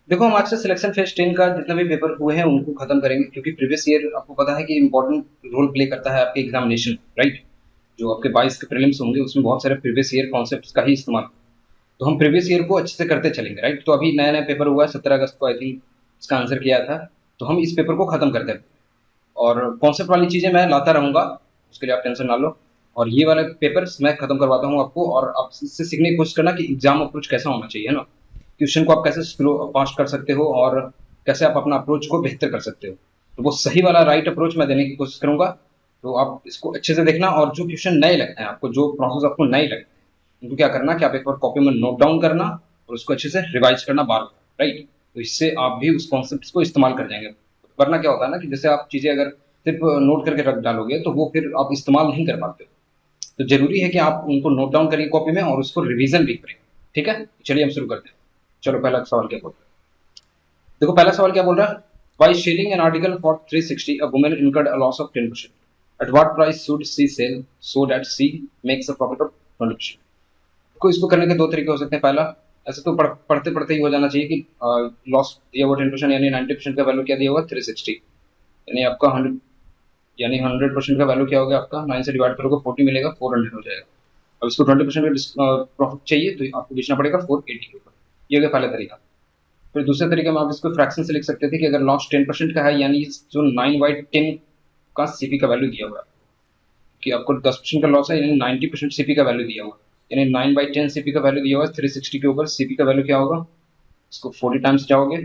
देखो हम आज से सिलेक्शन फेज 10 का जितने भी पेपर हुए हैं उनको खत्म करेंगे, क्योंकि प्रीवियस ईयर आपको पता है कि इंपॉर्टेंट रोल प्ले करता है आपके एग्जामिनेशन, राइट। जो आपके 22 के प्रीलिम्स होंगे उसमें बहुत सारे प्रीवियस ईयर कॉन्सेप्ट्स का ही इस्तेमाल, तो हम प्रीवियस ईयर को अच्छे से करते चलेंगे, राइट। तो अभी नया नया पेपर हुआ है 17 अगस्त को, आई थिंक इसका आंसर किया था। तो हम इस पेपर को खत्म करते हैं और कॉन्सेप्ट वाली चीजें मैं लाता रहूंगा, उसके लिए आप टेंशन ना लो। और ये वाले पेपर्स मैं खत्म करवाता हूँ आपको, और आप इससे सीखने की कोशिश करना कि एग्जाम अप्रोच कैसा होना चाहिए, है ना। क्वेश्चन को आप कैसे स्लो पास कर सकते हो और कैसे आप अपना अप्रोच को बेहतर कर सकते हो, तो वो सही वाला राइट अप्रोच मैं देने की कोशिश करूंगा। तो आप इसको अच्छे से देखना, और जो क्वेश्चन नए लगते हैं आपको, जो प्रोसेस आपको नए लगते हैं, उनको क्या करना कि आप एक बार कॉपी में नोट डाउन करना और उसको अच्छे से रिवाइज करना बार बार, राइट। तो इससे आप भी उस कॉन्सेप्ट को इस्तेमाल कर जाएंगे। वरना क्या होता है ना कि जैसे आप चीजें अगर सिर्फ नोट करके रख डालोगे तो वो फिर आप इस्तेमाल नहीं कर पाते हो। तो जरूरी है कि आप उनको नोट डाउन करिए कॉपी में और उसको रिवीजन भी करें। ठीक है, चलिए हम शुरू करते हैं। चलो पहला सवाल क्या बोल रहा है, देखो पहला सवाल क्या बोल रहा है। Why sharing an article for 360 a woman incurred a loss of 10%, at what price should she sell so that she makes a profit of 20%। को इसको करने के दो तरीके हो सकते हैं। पहला, ऐसे तो पढ़ते पढ़ते ही हो जाना चाहिए कि लॉस दिया हुआ 10%, यानी 90% का वैल्यू क्या दिया हुआ 360, यानी आपका 100, यानी 100% का वैल्यू क्या हो गया आपका, 9 से डिवाइड करोगे 40 मिलेगा, 400 हो जाएगा। अब इसको 20% का प्रॉफिट चाहिए तो आपको बेचना पड़ेगा 480 के ऊपर। ये हो गया पहला तरीका। फिर दूसरे तरीके में आप इसको फ्रैक्शन से लिख सकते थे कि अगर लॉस 10% का है, यानी जो 9/10 का सीपी का वैल्यू दिया हुआ है, कि आपको 10% का लॉस है, यानी 90% सीपी का वैल्यू दिया हुआ है, यानी 9/10 सीपी का वैल्यू दिया हुआ है 360 के ऊपर, सीपी का वैल्यू क्या होगा, इसको 40 टाइम्स जाओगे,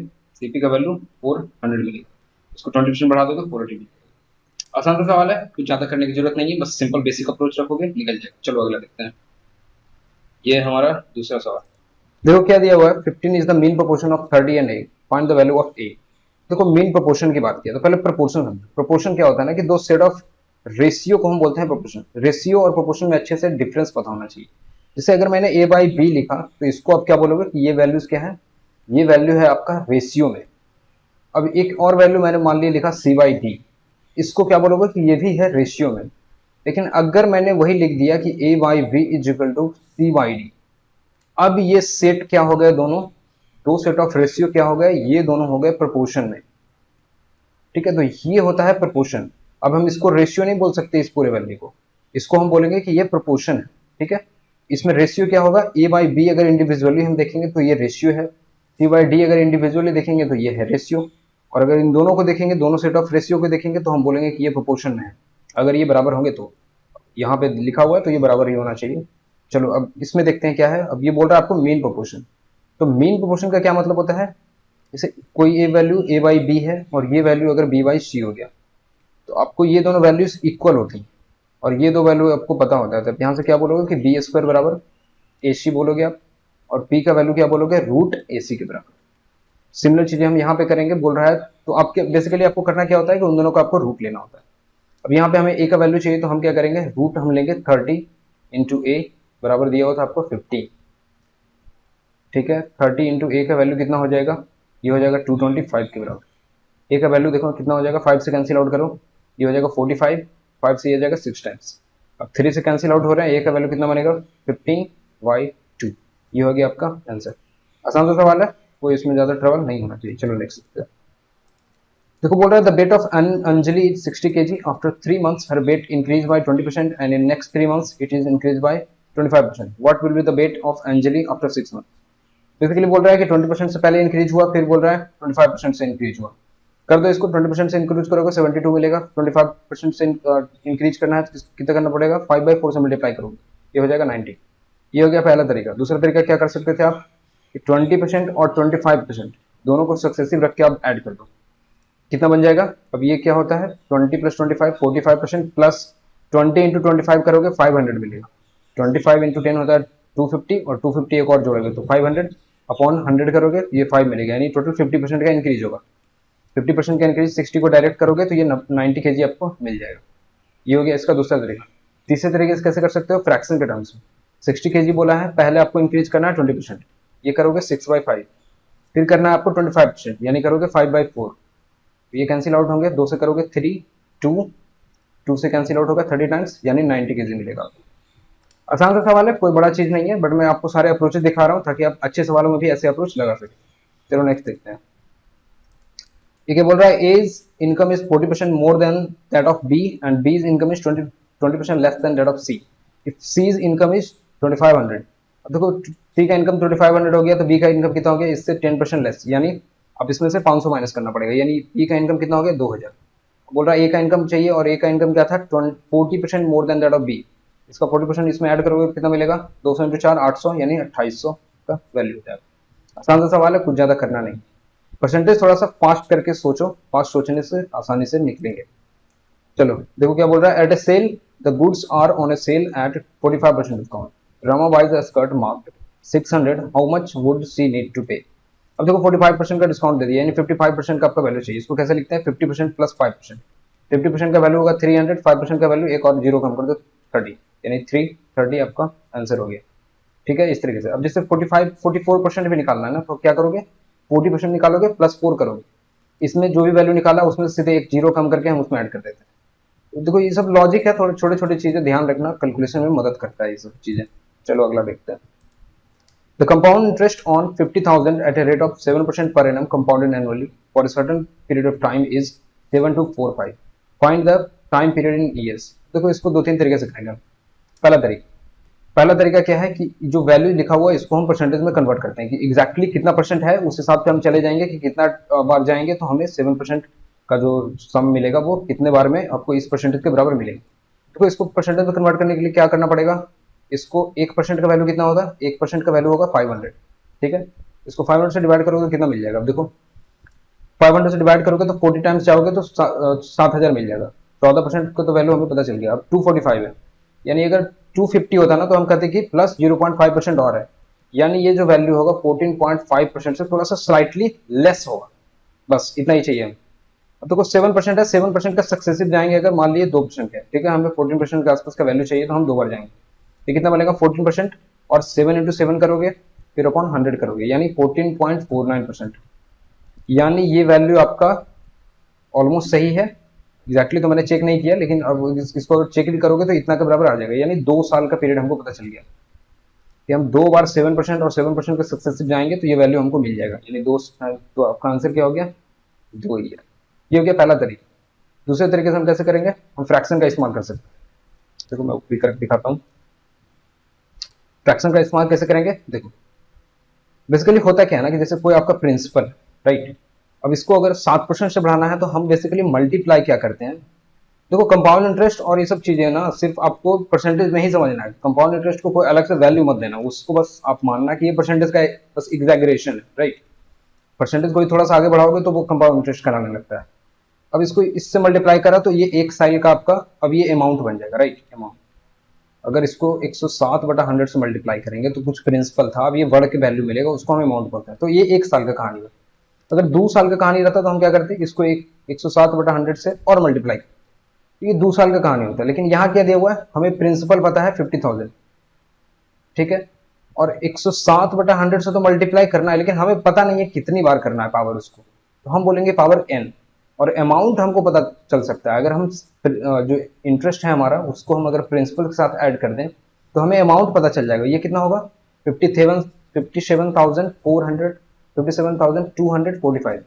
सीपी का वैल्यू 400 मिलेगा, इसको 20% बढ़ा दोगे 480 मिलेगा। आसान सा सवाल है, कुछ ज्यादा करने की जरूरत नहीं है, बस सिंपल बेसिक अप्रोच रखोगे निकल जाएगा। चलो अगला देखते हैं। ये है हमारा दूसरा सवाल। देखो क्या दिया हुआ है, 15 is the mean proportion of 30 and 8, find the value of a. देखो मीन प्रोपोर्शन की बात किया तो पहले प्रोपोर्शन समझो। प्रोपोर्शन क्या होता है ना कि दो सेट ऑफ रेशियो को हम बोलते हैं प्रोपोर्शन। रेशियो और प्रोपोर्शन में अच्छे से डिफरेंस पता होना चाहिए। जैसे अगर मैंने ए बाई बी लिखा तो इसको आप क्या बोलोगे कि ये वैल्यूज क्या है, ये वैल्यू है आपका रेशियो में। अब एक और वैल्यू मैंने मान लिया लिखा सी बाई डी, इसको क्या बोलोगे कि ये भी है रेशियो में। लेकिन अगर मैंने वही लिख दिया कि a by b is equal to c by d, अब ये सेट क्या हो गए, दोनों दो सेट ऑफ रेशियो क्या हो गए, ये दोनों हो गए प्रोपोर्शन में। ठीक है, तो ये होता है प्रोपोर्शन। अब हम इसको रेशियो नहीं बोल सकते इस पूरे वैल्यू को, इसको हम बोलेंगे कि ये प्रोपोर्शन है। ठीक है, इसमें रेशियो क्या होगा, ए बाई बी अगर इंडिविजुअली हम देखेंगे तो ये रेशियो है, सी बाई डी अगर इंडिविजुअली देखेंगे तो ये है रेशियो, और अगर इन दोनों को देखेंगे, दोनों सेट ऑफ रेशियो को देखेंगे तो हम बोलेंगे कि ये प्रोपोर्शन में है। अगर ये बराबर होंगे तो यहाँ पे लिखा हुआ है तो ये बराबर ही होना चाहिए। चलो अब इसमें देखते हैं क्या है। अब ये बोल रहा है आपको मीन प्रोपोर्शन। तो मीन प्रोपोर्शन का क्या मतलब होता है, जैसे कोई ए वैल्यू ए बाई बी है और ये वैल्यू अगर बी बाई सी हो गया, तो आपको ये दोनों वैल्यूज इक्वल होती हैं और ये दो वैल्यू आपको पता होता है। तो यहाँ से क्या बोलोगे कि बी स्क्वायर बराबर ए सी बोलोगे आप, और पी का वैल्यू क्या बोलोगे, रूट ए सी के बराबर। सिमिलर चीजें हम यहाँ पे करेंगे, बोल रहा है। तो आपके बेसिकली आपको करना क्या होता है कि उन दोनों का आपको रूट लेना होता है। अब यहाँ पे हमें ए का वैल्यू चाहिए तो हम क्या करेंगे, रूट हम लेंगे 30 इंटू ए, बराबर दिया हुआ था आपको 50। ठीक है, 30 इंटू ए का वैल्यू कितना हो जाएगा, ये हो जाएगा 225 के बराबर। ए का वैल्यू देखो कितना हो जाएगा, 5 से कैंसिल आउट करो, ये हो जाएगा 45, 5 से ये जाएगा 6 टाइम्स। अब 3 से कैंसिल आउट हो रहा है, ए का वैल्यू कितना बनेगा 15/2। ये हो गया आपका आंसर। आसान सा सवाल है, कोई इसमें ज्यादा ट्रबल नहीं होना चाहिए। चलो नेक्स्ट देखो, बोल रहा है the weight of Anjali is 60 kg, after 3 months her weight increase by 20% and in next 3 months it is increase by 25%। What will be the weight of Anjali after 6 months। Basically बोल रहा है कि 20% से पहले इंक्रीज हुआ, फिर बोल रहा है 25% से इंक्रीज हुआ। कर दो इसको, 20% से इंक्रीज करोगे 72 मिलेगा, 25% से इंक्रीज करना है तो कितना करना पड़ेगा, 5/4 से मल्टीप्लाई करोगे, ये हो जाएगा 90। ये हो गया पहला तरीका। दूसरा तरीका क्या कर सकते थे आप, 20% और 25% दोनों को सक्सेसिव रख के आप ऐड कर दो, कितना बन जाएगा। अब ये क्या होता है, 20 + 25 45%, प्लस 20 इंटू 25 करोगे 500 मिलेगा, 25 इंटू 10 होता है 250, और 250 एक और जोड़ोगे तो 500 अपॉन 100 करोगे ये 5 मिलेगा, यानी टोटल 50% का इंक्रीज होगा। 50% का इंक्रीज 60 को डायरेक्ट करोगे तो ये 90 kg आपको मिल जाएगा। ये हो गया इसका दूसरा तरीका। तीसरे तरीके से कैसे कर सकते हो, फ्रैक्शन के टर्म्स में। 60 kg बोला है, पहले आपको इंक्रीज करना है 20%, ये करोगे 6/5, फिर करना है आपको 25%, यानी करोगे 5/4। ये कैंसिल आउट होंगे, 2 से करोगे 3, 2 से कैंसिल आउट होगा 30 टाइम्स, यानी 90 kg मिलेगा आपको। आसान सा सवाल है, कोई बड़ा चीज नहीं है, बट मैं आपको सारे अप्रोचेस दिखा रहा हूँ ताकि आप अच्छे सवालों में भी ऐसे अप्रोच लगा सकें। चलो नेक्स्ट देखते हैं। ये क्या बोल रहा है, A's income is 40% more than that of B and B's income is 20% less than that of C if C's income is 2500। अब देखो सी का इनकम 2500 हो गया तो बी का इनकम कितना हो गया, इससे 10% लेस, यानी अब इसमें से 500 माइनस करना पड़ेगा, यानी बी का इनकम कितना हो गया 2000। बोल रहा है ए का इनकम चाहिए और ए का इनकम क्या था 40% more than that of B, इसका 40% इसमें ऐड करोगे कितना मिलेगा 200 इंटू 4 800 यानी 2800 का वैल्यू हो जाएगा। आसान सा सवाल है, कुछ ज्यादा करना नहीं। परसेंटेज थोड़ा सा फास्ट करके सोचो, फास्ट सोचने से आसानी से निकलेंगे। चलो देखो क्या बोल रहा है, at a sale the goods are on a sale at 45% discount, Rama buys a skirt marked 600, how much would she need to pay. अब देखो 45% का डिस्काउंट दे दिया, यानी 55% का आपका वैल्यू चाहिए। इसको कैसे लिखते हैं, 50% प्लस 5%। 50% का वैल्यू होगा 300, 5% का वैल्यू एक और जीरो कम कर दो 30, यानी 330 आपका आंसर हो गया। ठीक है, इस तरीके से। अब जैसे 44% भी निकालना है ना, तो क्या करोगे 40% निकालोगे प्लस 4 करोगे, इसमें जो भी वैल्यू निकाला उसमें सीधे एक जीरो कम करके हम उसमें ऐड कर देते हैं। तो देखो ये सब लॉजिक है, थोड़े छोटे छोटे चीजें ध्यान रखना, कैलकुलेशन में मदद करता है ये सब चीजें। चलो अगला देखते हैं। The compound interest on 50,000 at a rate of 7% per annum compounded annually for a certain period of time is 7245. Find the time period in years. देखो इसको दो तीन तरीके से करेंगे। पहला तरीका क्या है कि जो वैल्यू लिखा हुआ है इसको हम परसेंटेज में कन्वर्ट करते हैं कि एग्जैक्टली कितना परसेंट है, उस हिसाब से हम चले जाएंगे कि कितना बार जाएंगे तो हमें 7% का जो सम मिलेगा वो कितने बार में आपको इस परसेंटेज के बराबर मिलेगा। देखो इसको परसेंटेज में कन्वर्ट करने के लिए क्या करना पड़ेगा, इसको 1% का वैल्यू कितना होगा, 1% का वैल्यू होगा 500। ठीक है, इसको 500 से डिवाइड करोगे तो कितना मिल जाएगा, अब देखो 500 से डिवाइड करोगे तो 40 टाइम्स जाओगे तो 7000 मिल जाएगा। 14% का तो वैल्यू हमें पता चल गया। अब 245 है, यानी अगर 250 होता ना तो हम कहते कि प्लस 0.5% और है, यानी ये जो वैल्यू होगा 14.5% से थोड़ा सा स्लाइटली लेस होगा, बस इतना ही चाहिए हमें। अब देखो 7% है, 7% का सक्सेसिव जाएंगे अगर मान लीजिए 2% है, ठीक है, हमें 14% के आसपास का वैल्यू चाहिए तो हम 2 बार जाएंगे, तो कितना बनेगा 14% और 7 इंटू 7 करोगे फिर अपॉन 100 करोगे, यानी 14.49%, यानी ये वैल्यू आपका ऑलमोस्ट सही है। एग्जैक्टली तो मैंने चेक नहीं किया, लेकिन अब इसको अगर चेक भी करोगे तो इतना के बराबर आ जाएगा, यानी 2 साल का पीरियड हमको पता चल गया कि हम 2 बार 7% और 7% के सक्सेसिव जाएंगे तो ये वैल्यू हमको मिल जाएगा, यानी 2। तो आपका आंसर क्या हो गया 2 ईयर। ये हो गया पहला तरीका। दूसरे तरीके से हम कैसे करेंगे, हम फ्रैक्शन का इस्तेमाल कर सकते हैं। देखो मैं ऊपर करके दिखाता हूँ फ्रैक्शन का इस्तेमाल कैसे करेंगे। देखो बेसिकली होता क्या है ना कि जैसे कोई आपका प्रिंसिपल, राइट, अब इसको अगर 7% से बढ़ाना है तो हम बेसिकली मल्टीप्लाई क्या करते हैं। देखो कंपाउंड इंटरेस्ट और ये सब चीजें ना सिर्फ आपको परसेंटेज में ही समझना है, कंपाउंड इंटरेस्ट को कोई अलग से वैल्यू मत देना, उसको बस आप मानना कि ये परसेंटेज का बस एग्जैगरेशन है, राइट। परसेंटेज कोई थोड़ा सा आगे बढ़ाओगे तो वो कंपाउंड इंटरेस्ट कराने लगता है। अब इसको इससे मल्टीप्लाई करा तो ये एक साल का आपका अब ये अमाउंट बन जाएगा, राइट, अमाउंट। अगर इसको 107/100 से मल्टीप्लाई करेंगे तो कुछ प्रिंसिपल था, अब ये वर्ड के वैल्यू मिलेगा, उसको हम अमाउंट बोलते हैं। तो ये 1 साल का कहानी है। अगर 2 साल का कहानी रहता तो हम क्या करते, इसको 107/100 से और मल्टीप्लाई करते, ये 2 साल का कहानी होता है। लेकिन यहाँ क्या दिया हुआ है, हमें प्रिंसिपल पता है 50,000, ठीक है, और 107/100 से तो मल्टीप्लाई करना है, लेकिन हमें पता नहीं है कितनी बार करना है पावर उसको, तो हम बोलेंगे पावर n। और अमाउंट हमको पता चल सकता है, अगर हम जो इंटरेस्ट है हमारा उसको हम अगर प्रिंसिपल के साथ ऐड कर दें तो हमें अमाउंट पता चल जाएगा। ये कितना होगा 57,245,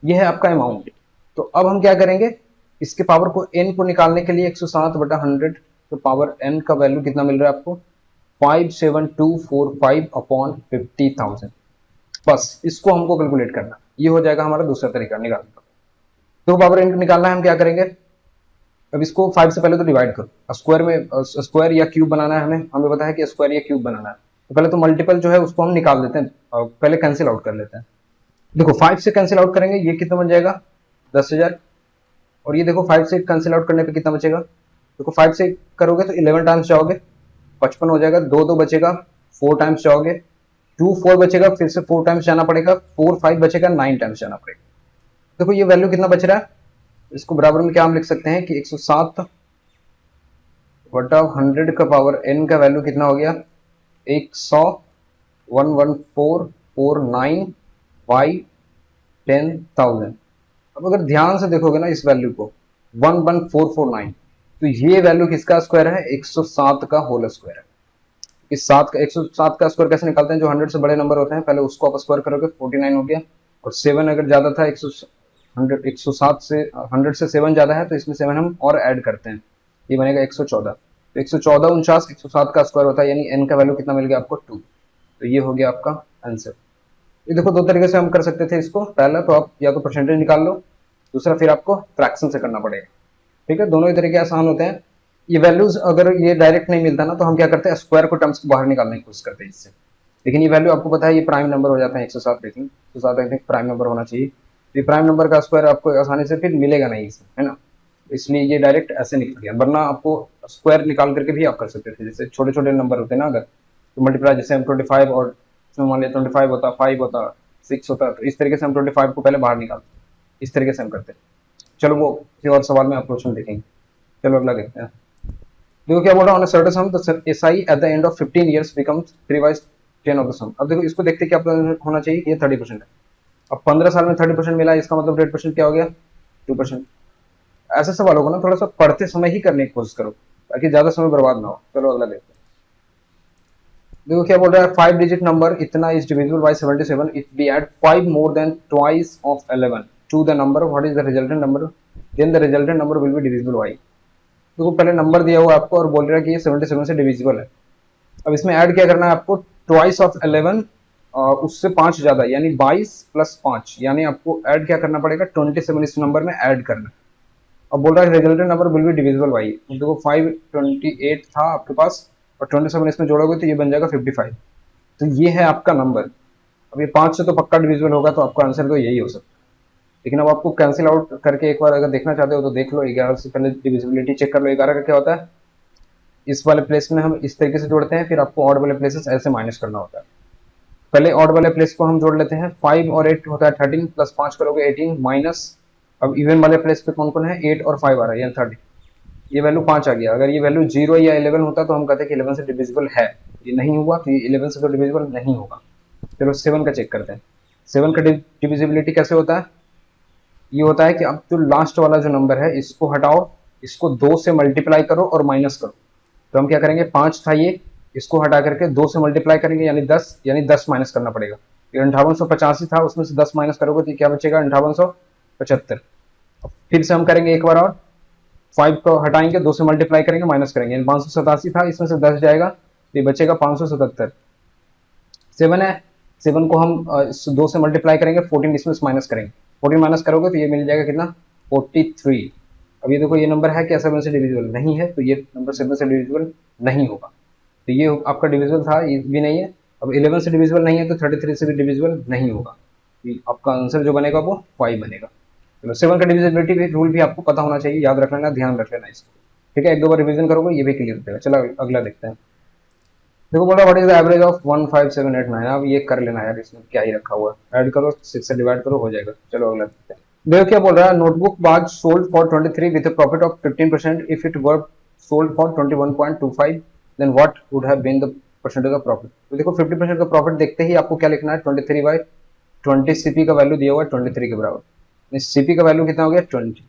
ये है आपका अमाउंट। तो अब हम क्या करेंगे, इसके पावर को n को निकालने के लिए 107/100, तो पावर n का वैल्यू कितना मिल रहा है आपको 57245/50,000। बस इसको हमको कैलकुलेट करना, ये हो जाएगा हमारा दूसरा तरीका निकालने का। तो पावर n निकालना है, हम क्या करेंगे, अब इसको 5 से पहले तो डिवाइड करो, स्क्वायर में स्क्वायर या क्यूब बनाना है, हमें पता है कि स्क्वायर या क्यूब बनाना है, तो पहले तो मल्टीपल जो है उसको हम निकाल देते हैं, पहले कैंसिल आउट कर लेते हैं। देखो 5 से कैंसिल आउट करेंगे, ये कितना बन जाएगा 10,000, और ये देखो 5 से कैंसिल आउट करने पे कितना बचेगा, देखो 5 से करोगे तो 11 टाइम्स जाओगे 55 हो जाएगा, 2 बचेगा, 4 टाइम्स जाओगे 2 4 बचेगा, फिर से 4 टाइम्स जाना पड़ेगा, 4 5 बचेगा, 9 टाइम्स जाना पड़ेगा। देखो ये वैल्यू कितना बच रहा है, इसको बराबर में क्या हम लिख सकते हैं कि 107/100 का पावर n का वैल्यू कितना हो गया 100,11449 बाई 10,000। अब अगर ध्यान से देखोगे ना इस वैल्यू को 11449, तो ये वैल्यू किसका स्क्वायर है 107 का होल स्क्वायर है। इस 107 का स्क्वायर कैसे निकालते हैं? जो 100 से बड़े नंबर होते हैं पहले उसको आप स्क्वायर करोगे 49 हो गया, और 7 अगर ज्यादा था 107 से 100 से 7 ज्यादा है तो इसमें 7 हम और ऐड करते हैं, ये बनेगा 114। तो 114 49 107 का स्क्वायर होता है, यानी n का वैल्यू कितना मिल गया आपको 2। तो ये हो गया आपका आंसर। ये देखो दो तरीके से हम कर सकते थे इसको, पहला तो आप या तो परसेंटेज निकाल लो, दूसरा फिर आपको फ्रैक्शन से करना पड़ेगा। ठीक है, दोनों ही तरीके आसान होते हैं। ये वैल्यूज अगर ये डायरेक्ट नहीं मिलता ना तो हम क्या करते हैं, स्क्वायर को टर्म्स को बाहर निकालने की कोशिश करते हैं इससे। लेकिन ये वैल्यू आपको पता है ये प्राइम नंबर हो जाता है 107, लेकिन 107 आई थिंक प्राइम नंबर होना चाहिए। ये प्राइम नंबर का स्क्वायर आपको आसानी से फिर मिलेगा नहीं इसमें, है ना, इसलिए ये डायरेक्ट ऐसे निकल गया। वरना आपको स्क्वायर निकाल करके भी आप कर सकते थे, जैसे छोटे छोटे नंबर होते हैं ना, अगर तो मल्टीप्लाई जैसे हम 25 और इसमें मान लिया 25 होता, 5 होता, 6 होता, तो इस तरीके से हम 25 को पहले बाहर निकालते, इस तरीके से हम करते हैं। चलो वो किसी और सवाल में अप्रोच में देखेंगे। चलो अगला देखते हैं। देखो क्या बोल रहा है, on a certain sum the SI at the end of 15 years becomes 3/10 of the sum. अब देखो इसको देखते क्या होना चाहिए, ये 30% है। अब 15 साल में 30% मिला, इसका मतलब 1.5% क्या हो गया, 2%। ऐसे सवाल होगा ना थोड़ा सा पढ़ते समय ही करने की कोशिश करो ताकि ज्यादा समय बर्बाद ना हो। चलो अगला देखते हैं। देखो क्या बोल रहा है, 5 डिजिट नंबर इतना is divisible by 77 if we add 5 more than twice of 11 to the number, what is the resultant number, then the resultant number will be divisible by. देखो पहले नंबर दिया हुआ आपको और बोल रहा है कि ये 77 से डिविजिबल है। अब इसमें ऐड क्या करना है आपको, ट्वाइस ऑफ 11 उससे 5 ज्यादा यानी 22 प्लस 5, यानी आपको ऐड क्या करना पड़ेगा, 27 इस नंबर में ऐड करना। अब बोल रहा है resultant number will be divisible by, देखो 528 था आपके पास और 27 इसमें जोड़ोगे तो ये बन जाएगा 55। तो ये है आपका नंबर। अब ये 5 से तो पक्का डिविजिबल होगा, तो आपका आंसर तो यही हो सकता है। लेकिन अब आपको कैंसिल आउट करके एक बार अगर देखना चाहते हो तो देख लो, 11 से पहले डिविजिबिलिटी चेक कर लो। 11 का क्या होता है, इस वाले प्लेस में हम इस तरीके से जोड़ते हैं, फिर आपको ऑड वाले प्लेसेस ऐसे माइनस करना होता है। पहले ऑड वाले प्लेस को हम जोड़ लेते हैं, 5 और 8 होता है 13 प्लस 5 करोगे 18 माइनस, अब इवन वाले प्लेस पे कौन कौन है, 8 और 5 आ रहा है यानी 30, ये वैल्यू 5 आ गया। अगर ये वैल्यू 0 या 11 होता तो हम कहते हैं कि 11 से डिविजिबल है, ये नहीं हुआ तो ये 11 से तो डिविजिबल नहीं होगा। चलो 7 का चेक करते हैं। 7 का डिविजिबिलिटी कैसे होता है, ये होता है कि अब जो लास्ट वाला जो नंबर है इसको हटाओ, इसको 2 से मल्टीप्लाई करो और माइनस करो। तो हम क्या करेंगे, 5 था ये, इसको हटा करके 2 से मल्टीप्लाई करेंगे यानी 10, यानी 10 माइनस करना पड़ेगा। ये 5885 था, उसमें से 10 माइनस करोगे तो क्या बचेगा, 5875। फिर से हम करेंगे एक बार और, 5 को हटाएंगे, 2 से मल्टीप्लाई करेंगे माइनस करेंगे, 587 था, इसमें से 10 जाएगा तो ये बचेगा 577। 7 है, 7 को हम 2 से मल्टीप्लाई करेंगे, 14 इसमें से माइनस करेंगे, 14 माइनस करोगे तो ये मिल जाएगा कितना, 43। अब ये देखो ये नंबर है क्या 7 से डिविजिबल नहीं है, तो ये नंबर 7 से डिविजिबल नहीं होगा। तो ये आपका डिविजिबल था, ये भी नहीं है। अब 11 से डिविजिबल नहीं है तो 33 से भी डिविजिबल नहीं होगा। आपका आंसर जो बनेगा वो 5 बनेगा। चलो 7 का डिविजिबिलिटी भी रूल भी आपको पता होना चाहिए, याद रख लेना, ध्यान रख लेना इसको। ठीक है, एक दो बार रिवीजन करोगे ये भी क्लियर हो जाएगा। चलो अगला देखते हैं। देखो बोला what is the average of 15789। अब ये कर लेना यार, इसमें क्या ही रखा हुआ है, ऐड करो 6 से डिवाइड करो हो जाएगा। चलो अगला देखते हैं। देखो क्या बोल रहा है, notebook was sold for 23 with a profit of 15%, if it were sold for 21.25 then what would have been the percentage of profit. तो देखो 50% का प्रॉफिट देखते ही आपको क्या लिखना है, 23/20 सीपी का वैल्यू दिया हुआ है 23 के बराबर, सीपी का वैल्यू कितना हो गया 20।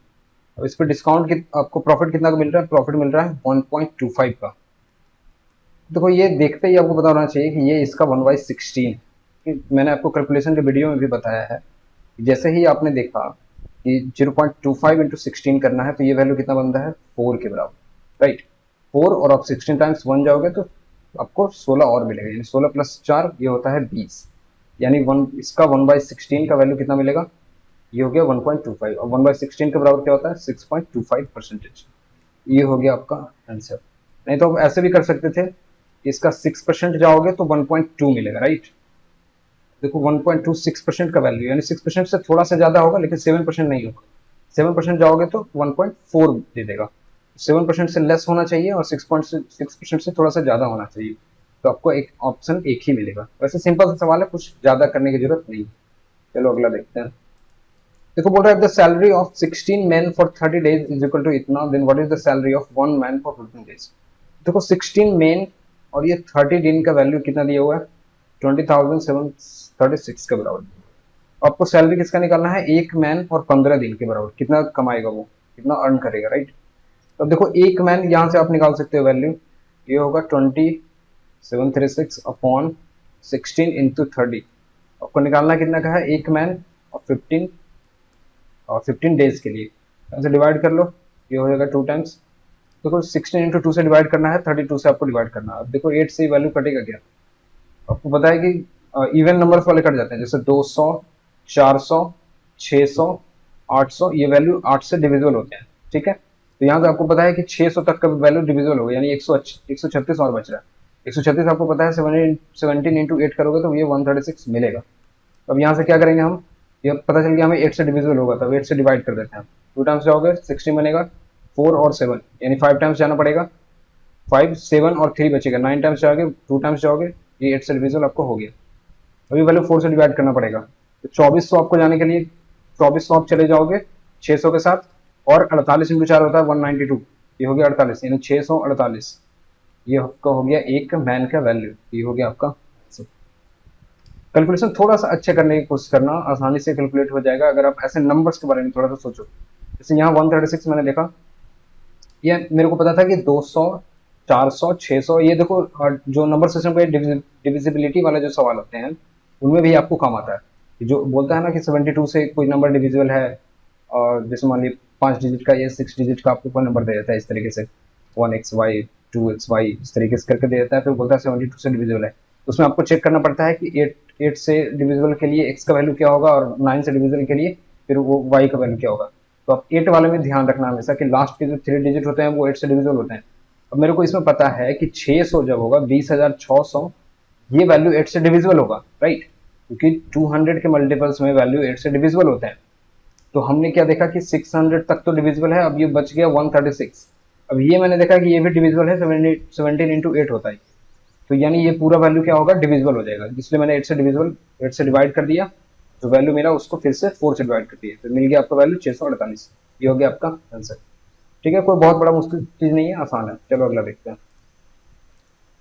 अब इस पर डिस्काउंट आपको प्रॉफिट कितना का मिल रहा है, प्रॉफिट मिल रहा है 1.25 का। देखो ये देखते ही आपको पता होना चाहिए कि ये इसका 1/16, मैंने आपको कैलकुलेशन के वीडियो में भी बताया है। जैसे ही आपने देखा कि 0.25 इंटू 16 करना है तो ये वैल्यू कितना बनता है 4 के बराबर, राइट। 4 और आप 16 टाइम्स 1 जाओगे तो आपको 16 और मिलेगा, यानी 16 प्लस 4 ये होता है 20, यानी इसका 1/16 का वैल्यू कितना मिलेगा, ये हो गया 1.25। और 1/16 के बराबर क्या होता है 6.25%। ये हो गया आपका आंसर। नहीं तो आप ऐसे भी कर सकते थे, इसका 6% जाओगे तो 1.2 मिलेगा, राइट। देखो 1.2 6% का वैल्यू, यानी 6% से थोड़ा सा ज्यादा होगा लेकिन 7% नहीं होगा। 7% जाओगे तो 1.4 दे देगा। 7% से लेस होना चाहिए और 6% से थोड़ा सा ज्यादा होना चाहिए, तो आपको एक ऑप्शन एक ही मिलेगा। वैसे सिंपल सा सवाल है, कुछ ज्यादा करने की जरूरत नहीं। चलो अगला देखते हैं। देखो बोल रहा है the salary of 16 man for 30 days is equal to इतना, then what is the salary of 1 man for 15 days. देखो 16 मैन और ये 30 दिन का वैल्यू कितना दिया हुआ है 20,736 के बराबर। आपको सैलरी किसका निकालना है, एक मैन और 15 दिन के बराबर, कितना कमाएगा वो, कितना अर्न करेगा, राइट। तो देखो एक मैन यहाँ से आप निकाल सकते हो वैल्यू, ये होगा 736 अपॉन 16 इंटू 30। आपको निकालना कितना का है, एक मैन और 15 डेज के लिए। ऐसे डिवाइड कर लो, ये हो जाएगा 2 टाइम्स। देखो 16 इंटू 2 से डिवाइड करना है, 32 से आपको डिवाइड करना है। अब देखो 8 से वैल्यू कटेगा क्या, आपको पता है कि इवन नंबर्स वाले कट जाते हैं, जैसे 200, 400, 600, 800, ये वैल्यू 8 से डिविजिबल होते हैं, ठीक है। तो यहाँ से आपको पता है कि 600 तक का वैल्यू डिविजिबल होगा, यानी 136 और बच रहा है। 136 आपको पता है 17 इंटू 8 करोगे तो ये 136 मिलेगा। अब यहाँ से क्या करेंगे हम, ये पता चल गया हमें 8 से डिविजिबल होगा, तब 8 से डिवाइड कर देते हैं। 2 टाइम्स जाओगे 16 बनेगा, 4 और 7 यानी 5 टाइम्स जाना पड़ेगा, 5, 7 और 3 बचेगा। 9 टाइम्स जाओगे, 2 टाइम्स जाओगे, ये 8 से डिविजिबल आपको हो गया। अभी वैल्यू 4 से डिवाइड करना पड़ेगा, तो 2400 आपको जाने के लिए 2400 आप चले जाओगे 600 के साथ, और 48 इंटू 4 होता है 192, ये हो गया 48, यानी 648। ये आपका हो गया एक मैन का वैल्यू, ये हो गया आपका। कैलकुलेशन थोड़ा सा अच्छे करने की कोशिश करना, आसानी से कैलकुलेट हो जाएगा अगर आप ऐसे नंबर्स के बारे में थोड़ा सा सोचो। जैसे यहाँ 136 मैंने देखा, ये मेरे को पता था कि 200, 400, 600, ये देखो जो नंबर सिस्टम का डिविजिबिलिटी वाले जो सवाल होते हैं उनमें भी आपको काम आता है। जो बोलता है ना कि 72 से कोई नंबर डिविजिबल है, और जैसे मान लीजिए 5 डिजिट का या 6 डिजिट का आपको कोई नंबर दे देता है इस तरीके से 1xy 2xy इस तरीके से करके दे देता है, फिर बोलता है 72 से डिविजिबल है। उसमें आपको चेक करना पड़ता है कि 8 से डिविजिबल के लिए x का वैल्यू क्या होगा, और 9 से डिविजिबल के लिए फिर वो y का वैल्यू क्या होगा। तो आप 8 वाले में ध्यान रखना हमेशा कि लास्ट के जो 3 डिजिट होते हैं वो 8 से डिविजिबल होते हैं। अब मेरे को इसमें पता है कि 600 जब होगा 20,600, ये वैल्यू 8 से डिविजिबल होगा, राइट, क्योंकि 200 के मल्टीपल्स में वैल्यू 8 से डिविजिबल होते हैं। तो हमने क्या देखा कि 600 तक तो डिविजिबल है, अब ये बच गया 136। अब ये मैंने देखा कि ये भी डिविजिबल है, 17 इंटू 8 होता है, तो यानी ये पूरा वैल्यू क्या होगा, डिविजिबल हो जाएगा, इसलिए मैंने 8 से डिवाइड कर दिया, जो वैल्यू मिला उसको फिर से 4 से डिवाइड कर दिया, तो मिल गया आपका वैल्यू 648। ये हो गया आपका आंसर, ठीक है। कोई बहुत बड़ा मुश्किल चीज नहीं है, आसान है। चलो अगला देखते हैं।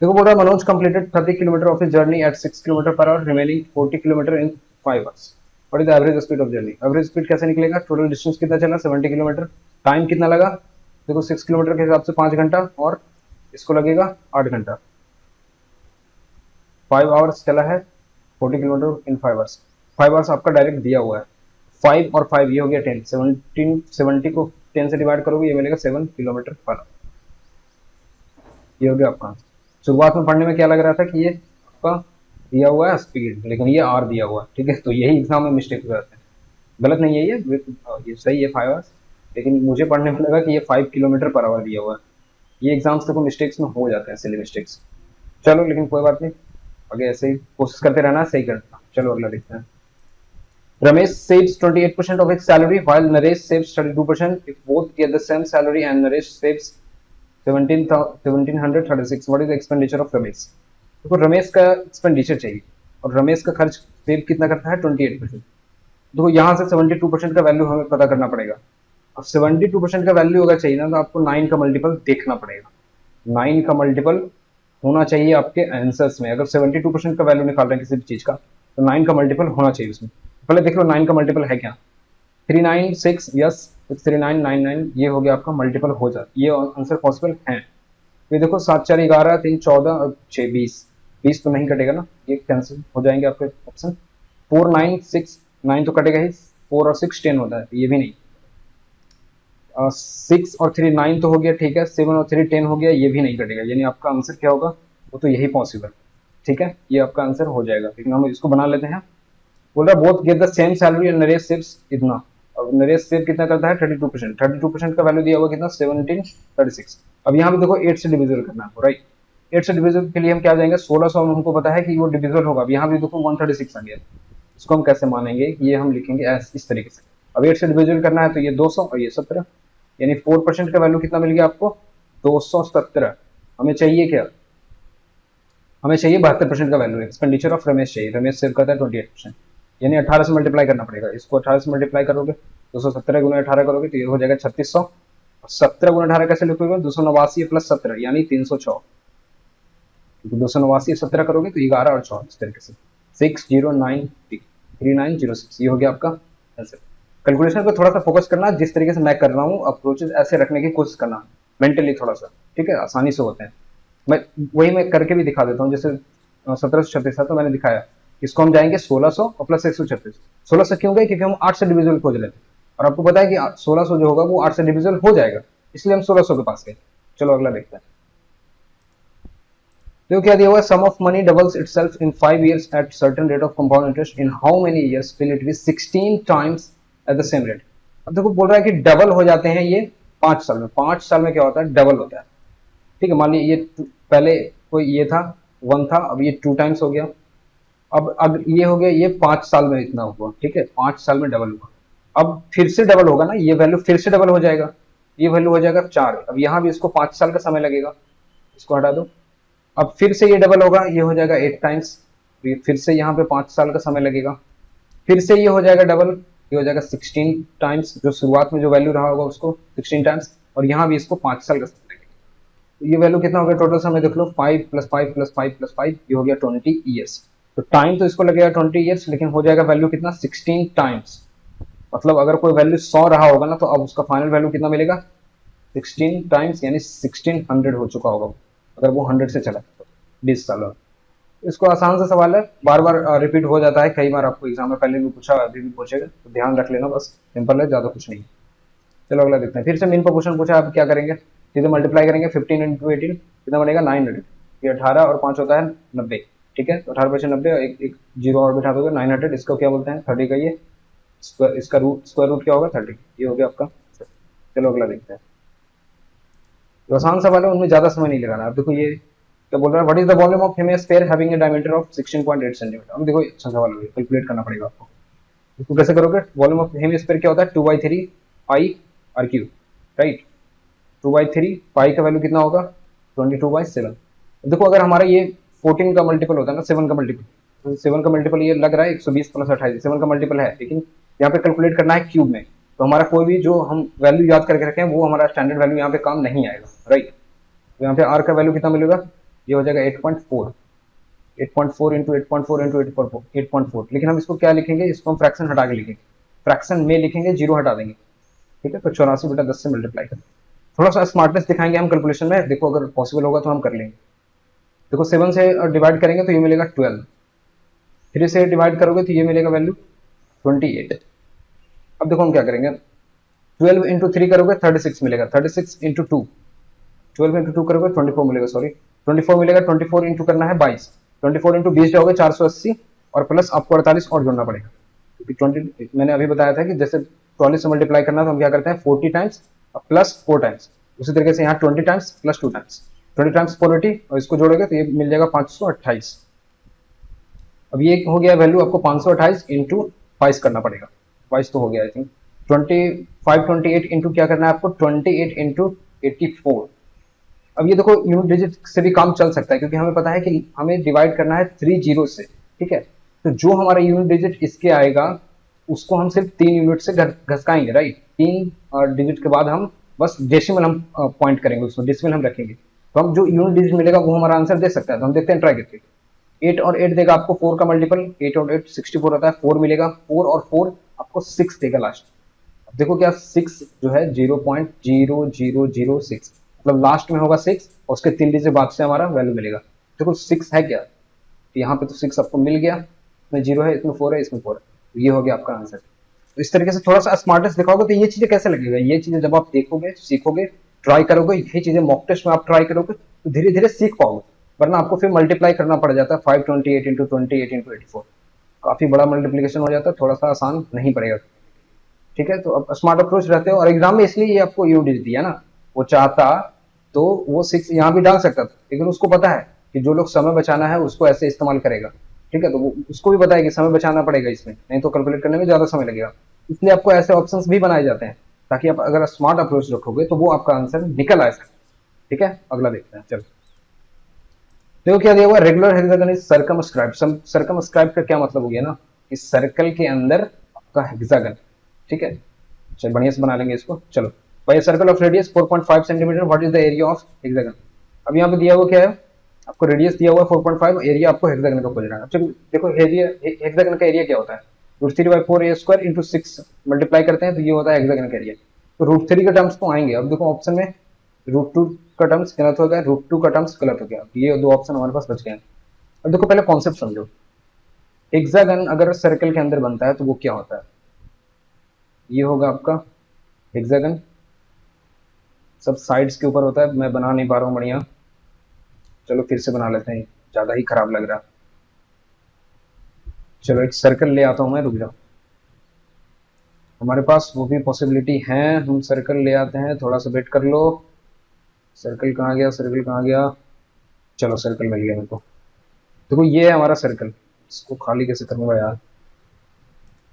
देखो बोल रहा है Manoj completed 30 kilometre of his journey at 6 kilometre per hour, remaining 40 kilometre in 5 hours. What is the average speed of journey. Average speed कैसे निकलेगा, टोटल डिस्टेंस कितना चला 70 किलोमीटर, टाइम कितना लगा, देखो 6 किलोमीटर के हिसाब से 5 घंटा, और इसको लगेगा 8 घंटा। 5 आवर्स चला है, 40 किलोमीटर इन 5 आवर्स। 5 आवर्स आपका डायरेक्ट दिया हुआ है, 5 और 5 ये हो गया 10, 70 को 10 से डिवाइड करोगे ये मिलेगा 7 किलोमीटर पर आवर। ये हो गया आपका। शुरुआत में पढ़ने में क्या लग रहा था कि ये आपका दिया हुआ है स्पीड, लेकिन ये आर दिया हुआ है, ठीक है, तो यही एग्जाम में मिस्टेक हो जाते हैं। गलत नहीं है ये सही है 5 आवर्स, लेकिन मुझे पढ़ने में लगा कि ये 5 किलोमीटर पर आवर दिया हुआ है। ये एग्जाम्स देखो मिस्टेक्स में हो जाते हैं, सिली मिस्टेक्स। चलो लेकिन कोई बात नहीं, आगे ऐसे ही कोशिश करते रहना, सही करना। चलो अगला देखते हैं। Ramesh saves 28% of his salary while Naresh saves 32%. If both get the same salary and Naresh saves 1736, what is the expenditure of Ramesh? देखो रमेश का एक्सपेंडिचर चाहिए, और रमेश का खर्च सेव कितना करता है 28%। देखो यहाँ से 72% का वैल्यू हमें पता करना पड़ेगा। अब 72% का वैल्यू अगर चाहिए ना, तो आपको 9 का मल्टीपल देखना पड़ेगा। 9 का मल्टीपल होना चाहिए आपके आंसर्स में। अगर 72% का वैल्यू निकाल रहे हैं किसी भी चीज का, तो 9 का मल्टीपल होना चाहिए उसमें। पहले देख लो 9 का मल्टीपल है क्या, 396, यस 63999, ये हो गया आपका मल्टीपल हो जाता, ये आंसर पॉसिबल है। तो देखो 7 4 11 3 14 और 6 20 तो नहीं कटेगा ना, ये कैंसिल हो जाएंगे आपके ऑप्शन। 4 9 6 9 तो कटेगा ही, 4 और 6 10 होता है, तो ये भी नहीं। 6 और 3 9 तो हो गया, ठीक है। 7 और 3 10 हो गया, ये भी नहीं कटेगा, यानी आपका आंसर क्या होगा, वो तो यही पॉसिबल, ठीक है, ये आपका आंसर हो जाएगा। लेकिन हम इसको बना लेते हैं। बोल रहा both get the same salary and Naresh saves इतना। अब नरेश सेव कितना करता है 32%, 32% का वैल्यू दिया हुआ कितना 1736। अब यहाँ पे देखो 8 से डिविजिबल करना है, राइट। 8 से डिविजिबल के लिए हम क्या जाएंगे, 1600 में हमको पता है कि वो डिविजिबल होगा। अब यहाँ भी देखो 136 आ गया, इसको हम कैसे मानेंगे, ये हम लिखेंगे इस तरीके से। अब 8 से डिविजिबल करना है तो ये 200 और ये 17, यानी 4% का वैल्यू कितना मिल गया आपको 217। हमें चाहिए क्या, हमें चाहिए 72% का वैल्यू। एक्सपेंडिचर ऑफ रमेश चाहिए, रमेश सेव करता है 28%, यानी 18 से मल्टीप्लाई करना पड़ेगा। इसको 18 से मल्टीप्लाई करोगे 217 गुना 18 करोगे तो ये हो जाएगा 3600। 17 गुना 18 कैसे लिखोगे, 289 प्लस 17 यानी 306। 289 17 करोगे तो 11 और 6 इस तरीके से 6093906, ये हो गया आपका आंसर। कैलकुलेशन को थोड़ा सा फोकस करना, जिस तरीके से मैं कर रहा हूँ अप्रोचेस ऐसे रखने की कोशिश करना मेंटली थोड़ा सा, ठीक है, आसानी से होते हैं। मैं मैं करके भी दिखा देता हूँ। जैसे 1736 है तो मैंने दिखाया, इसको हम जाएंगे 1600 और प्लस 136। 1600 क्यों गए, क्योंकि हम 8 से डिविजिबल खोज रहे थे और आपको पता है कि 1600 जो होगा वो 8 से डिविजिबल हो जाएगा, इसलिए हम 1600 के पास गए। चलो अगला देखते हैं। तो क्या दिया हुआ है, sum of money doubles itself in 5 years at certain rate of compound interest, in how many years will it be 16 times at the same rate. अब देखो बोल रहा है कि डबल हो जाते हैं ये 5 साल में। 5 साल में क्या होता है, डबल होता है। ठीक है, मान लीजिए ये पहले कोई ये था 1 था, अब ये 2 टाइम्स हो गया। अब ये हो गया, ये 5 साल में इतना हुआ। ठीक है, 5 साल में डबल हुआ। अब फिर से डबल होगा ना, ये वैल्यू फिर से डबल हो जाएगा, ये वैल्यू हो जाएगा 4। अब यहाँ भी इसको 5 साल का समय लगेगा, इसको हटा दो। अब फिर से ये डबल होगा, ये हो जाएगा 8 टाइम्स, फिर से यहाँ पे 5 साल का समय लगेगा। फिर से ये हो जाएगा डबल, ये हो जाएगा 16 टाइम्स, जो शुरुआत में जो वैल्यू रहा होगा उसको 16 टाइम्स, और यहाँ भी इसको 5 साल का समय लगेगा। तो ये वैल्यू कितना हो गया टोटल समय देख लो, 5 + 5 + 5 + 5, ये हो गया 20 ईयर्स। तो टाइम तो इसको लगेगा 20 ईयर्स, लेकिन हो जाएगा वैल्यू कितना, 16 टाइम्स। मतलब अगर कोई वैल्यू 100 रहा होगा ना, तो अब उसका फाइनल वैल्यू कितना मिलेगा, 16 टाइम्स, यानी 1600 हो चुका होगा अगर वो 100 से चला तो 20 साल में। इसको आसान सा सवाल है, बार बार रिपीट हो जाता है, कई बार आपको एग्जाम में पहले भी पूछा, अभी भी पूछेगा, तो ध्यान रख लेना, बस सिंपल है, ज्यादा कुछ नहीं। चलो अगला देखते हैं। फिर से मीन प्रोपोर्शन पूछा, आप क्या करेंगे, सीधे मल्टीप्लाई करेंगे। 15 × 18 कितना बनेगा, 900। ये 18 और 5 होता है 90। ठीक है, तो 18 × 90 और एक जीरो और बिठा दोगे, 900। इसको क्या बोलते हैं, 30 का ये इसका स्क्वायर रूट क्या होगा, 30। ये हो गया आपका। चलो अगला देखते हैं। जो आसान सवाल है उनमें ज्यादा समय नहीं लगाना। अब देखो ये क्या बोल रहा है, what is the volume of hemisphere having a diameter of 16.8 centimetre. अब देखो अच्छा सवाल है, कैलकुलेट करना पड़ेगा आपको। इसको कैसे करोगे, वॉल्यूम ऑफ हेमिया स्फीयर क्या होता है, 2/3 पाई आर क्यूब, राइट। 2/3 पाई का वैल्यू कितना होगा, 22/7। देखो अगर हमारा ये 14 का मल्टीपल होता है ना, 7 का मल्टीपल, तो 7 का मल्टीपल ये लग रहा है 120 + 28, 7 का मल्टीपल है, लेकिन यहाँ पे कैलकुलेट करना है क्यूब में, तो हमारा कोई भी जो हम वैल्यू याद करके रखे हैं वो हमारा स्टैंडर्ड वैल्यू यहाँ पे काम नहीं आएगा, राइट। तो यहाँ पे आर का वैल्यू कितना मिलेगा, ये हो जाएगा 8.4। 8.4 इंटू 8.4 इंटू 8.4। लेकिन हम इसको क्या लिखेंगे, इसको हम फ्रैक्शन हटा के लिखेंगे, फ्रैक्शन में लिखेंगे, जीरो हटा देंगे। ठीक है, तो 84/10 से मल्टीप्लाई करें। थोड़ा सा स्मार्टनेस दिखाएंगे हम कैलकुलेशन में, देखो अगर पॉसिबल होगा तो हम कर लेंगे। देखो 7 से डिवाइड करेंगे तो ये मिलेगा 12, 3 से डिवाइड करोगे तो ये मिलेगा वैल्यू 28। अब देखो हम क्या करेंगे, 12 इंटू 3 करोगे 36 मिलेगा, 36 इंटू 2, 12 इंटू 2 करोगे 24 मिलेगा, सॉरी 24 मिलेगा। 24 इंटू करना है 22, 24 इंटू 20 जाओगे 480, और प्लस आपको 48 और जोड़ना पड़ेगा, क्योंकि 20 मैंने अभी बताया था कि जैसे 44 से मल्टीप्लाई करना, तो हम क्या करते हैं 40 टाइम्स प्लस 4 टाइम्स। उसी तरीके से यहाँ 20 टाइम्स प्लस 2 टाइम्स, 20 टाइम्स 480, और इसको जोड़ोगे तो ये मिल जाएगा 528। अब ये हो गया वैल्यू, आपको 528 इंटू 22 करना पड़ेगा, 22 तो हो गया आई थिंक। 28 इंटू क्या करना है आपको, 28 इंटू 84। अब ये देखो यूनिट डिजिट से भी काम चल सकता है, क्योंकि हमें पता है कि हमें डिवाइड करना है 3 जीरो से। ठीक है, तो जो हमारा यूनिट डिजिट इसके आएगा उसको हम सिर्फ 3 यूनिट से घसकाएंगे, राइट। 3 डिजिट के बाद हम बस डेसिमल हम पॉइंट करेंगे, उसमें डेसिमल हम रखेंगे, तो हम जो यूनिट डिजिट मिलेगा वो हमारा आंसर दे सकता है। तो हम देखते हैं ट्राई करके। 8 और 8 देगा आपको 4 का मल्टीपल, 8 और 8 64 होता है, 4 मिलेगा, 4 और 4 आपको 6 देगा लास्ट। देखो क्या 6 जो है 0.0006, मतलब लास्ट में होगा 6 और उसके 3 डिजिट बाद से हमारा वैल्यू मिलेगा। देखो 6 है क्या, तो यहाँ पे तो 6 आपको मिल गया, इसमें 0 है, इसमें 4 है, इसमें 4 है, तो ये हो गया आपका आंसर। तो इस तरीके से थोड़ा सा स्मार्टनेस दिखाओगे तो ये चीजें कैसे लगेगा, ये चीजें जब आप देखोगे, सीखोगे, ट्राई करोगे, ये चीजें मॉक टेस्ट में आप ट्राई करोगे तो धीरे धीरे सीख पाओगे, वरना आपको फिर मल्टीप्लाई करना पड़ जाता है 528 इंटू 28 इंटू 84, काफी बड़ा मल्टीप्लीकेशन हो जाता है, थोड़ा सा आसान नहीं पड़ेगा। ठीक है, तो अब स्मार्ट अप्रोच रहते हो, और एग्जाम में इसलिए ये आपको यूनिट दिया ना, वो चाहता तो वो 6 यहाँ भी डाल सकता था, लेकिन उसको पता है कि जो लोग समय बचाना है उसको ऐसे इस्तेमाल करेगा। ठीक है, तो वो उसको भी पता है कि समय बचाना पड़ेगा इसमें, नहीं तो कैलकुलेट करने में ज्यादा समय लगेगा, इसलिए आपको ऐसे ऑप्शंस भी बनाए जाते हैं, ताकि आप अगर स्मार्ट अप्रोच रखोगे तो वो आपका आंसर निकल आए सके। ठीक है, अगला देखते हैं। चलो देखो क्या दिया हुआ, regular hexagon is circumscribe. Circumscribe का क्या मतलब हो गया ना, इस सर्कल के अंदर आपका हेक्सागन। ठीक है, चल बढ़िया से बना लेंगे इसको। चलो भाई, circle of radius 4.5 centimetre, what is the area of hexagon. अब यहाँ पे दिया हुआ क्या है, आपको रेडियस दिया हुआ 4.5, एरिया आपको हेक्सागन का खोजना है। चलो देखो एरिया, हेक्सागन का एरिया क्या होता है, √3/4 a² इंटू 6 मल्टीप्लाई करते हैं तो ये होता है हेक्सागन का एरिया। तो √3 के टर्म्स तो आएंगे। अब देखो ऑप्शन में √2 का टर्म्स गलत हो गया, √2 का टर्म्स गलत हो गया। ये दो ऑप्शन हमारे पास बच गए। अब देखो पहले कॉन्सेप्ट समझो। हेक्सागन अगर सर्कल के अंदर बनता है तो वो क्या होता है, ये होगा आपका हेक्सागन, सब साइड्स के ऊपर होता है। मैं बना नहीं पा रहा हूँ बढ़िया, चलो फिर से बना लेते हैं, ज्यादा ही खराब लग रहा। चलो एक सर्कल ले आता हूँ मैं, रुक जाओ। हमारे पास वो भी पॉसिबिलिटी है, हम सर्कल ले आते हैं, थोड़ा सा वेट कर लो। सर्कल कहाँ गया, सर्कल कहाँ गया, चलो सर्कल मिल गया मेरे को। देखो ये है हमारा सर्कल, इसको खाली कैसे करूंगा यार,